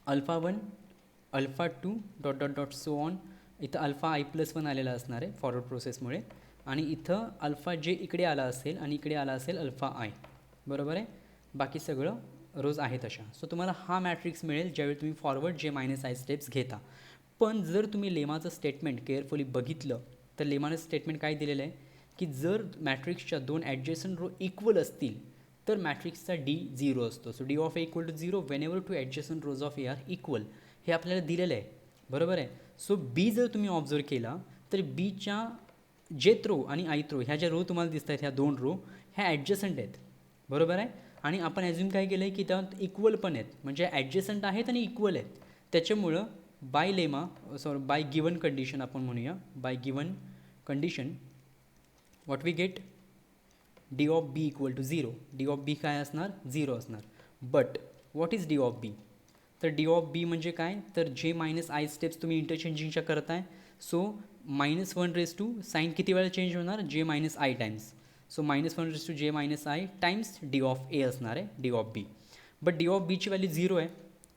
Alpha 1 alpha 2 dot dot dot so on. इथं अल्फा आय प्लस 1 आलेला असणार आहे फॉरवर्ड प्रोसेसमुळे, आणि इथं अल्फा जे इकडे आला असेल आणि इकडे आला असेल अल्फा आय. बरोबर आहे. बाकी सगळं रोज आहे तशा. सो तुम्हाला हा मॅट्रिक्स मिळेल ज्यावेळी तुम्ही फॉरवर्ड जे मायनस आय स्टेप्स घेता. पण जर तुम्ही लेमाचं स्टेटमेंट केअरफुली बघितलं तर लेमानं स्टेटमेंट काय दिलेलं आहे की जर मॅट्रिक्सच्या दोन ॲडजस्टंट रो इक्वल असतील तर मॅट्रिक्सचा डी 0 असतो. So D of A equal to 0 whenever two adjacent rows of A are equal, हे आपल्याला दिलेलं आहे, बरोबर आहे. सो बी जर तुम्ही ऑब्झर्व केला तर बीच्या जेथ रो आणि आयथ रो ह्या ज्या रो तुम्हाला दिसत आहेत, ह्या दोन रो ह्या ॲडजस्टंट आहेत, बरोबर आहे. आणि आपण ॲज्युम काय केलं आहे की त्यात इक्वल पण आहेत, म्हणजे ॲडजस्टंट आहेत आणि इक्वल आहेत. त्याच्यामुळं by lemma by given condition आपण म्हणूया, by given condition what we get D of B equal to 0. D of B काय असणार, 0 असणार. But what is D of B, तर डी ऑफ बी म्हणजे काय, तर जे मायनस आय स्टेप्स तुम्ही इंटरचेंजिंगच्या करताय. सो -1 साईन किती वेळा चेंज होणार, जे minus i times. So -1 j minus i times D of A असणार आहे D of B. But D of बीची व्हॅल्यू 0 आहे.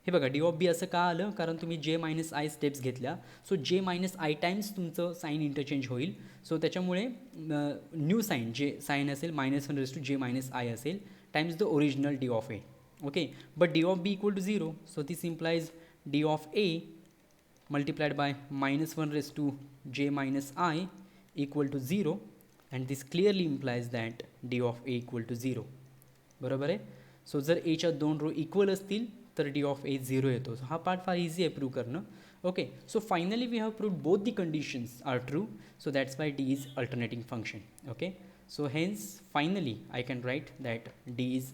हे बघा डी ऑफ बी असं का आलं, कारण तुम्ही जे मायनस आय स्टेप्स घेतल्या. So j minus i times तुमचं साईन इंटरचेंज होईल. सो त्याच्यामुळे न्यू साईन जे साईन असेल -1 जे मायनस आय असेल times the original D of A. Okay, but D of B equal to 0. So this implies D of A multiplied by -1 j minus I equal to 0, and this clearly implies that d of a equal to 0. बरोबर आहे. So जर एच्या दोन row equal असतील तर D of ए 0 येतो. So हा part फार इझी आहे प्रूव्ह करणं. Okay, so finally we have proved both the conditions are true. So that's why D is alternating function. Okay, so hence finally I can write that D is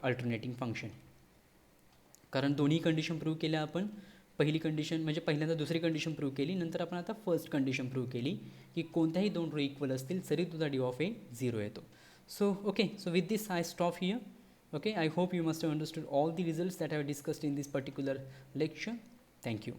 alternating function. कारण दोन्ही condition prove केल्या आपण. पहिली condition म्हणजे पहिल्यांदा दुसरी condition prove केली, नंतर आपण आता फर्स्ट कंडिशन प्रूव्ह केली की कोणत्याही दोन रो इक्वल असतील तरी तुझा डी ऑफ ए 0 येतो. So okay, so with this I stop here. Okay, I hope you must have understood all the results that I have discussed in this particular lecture. Thank you.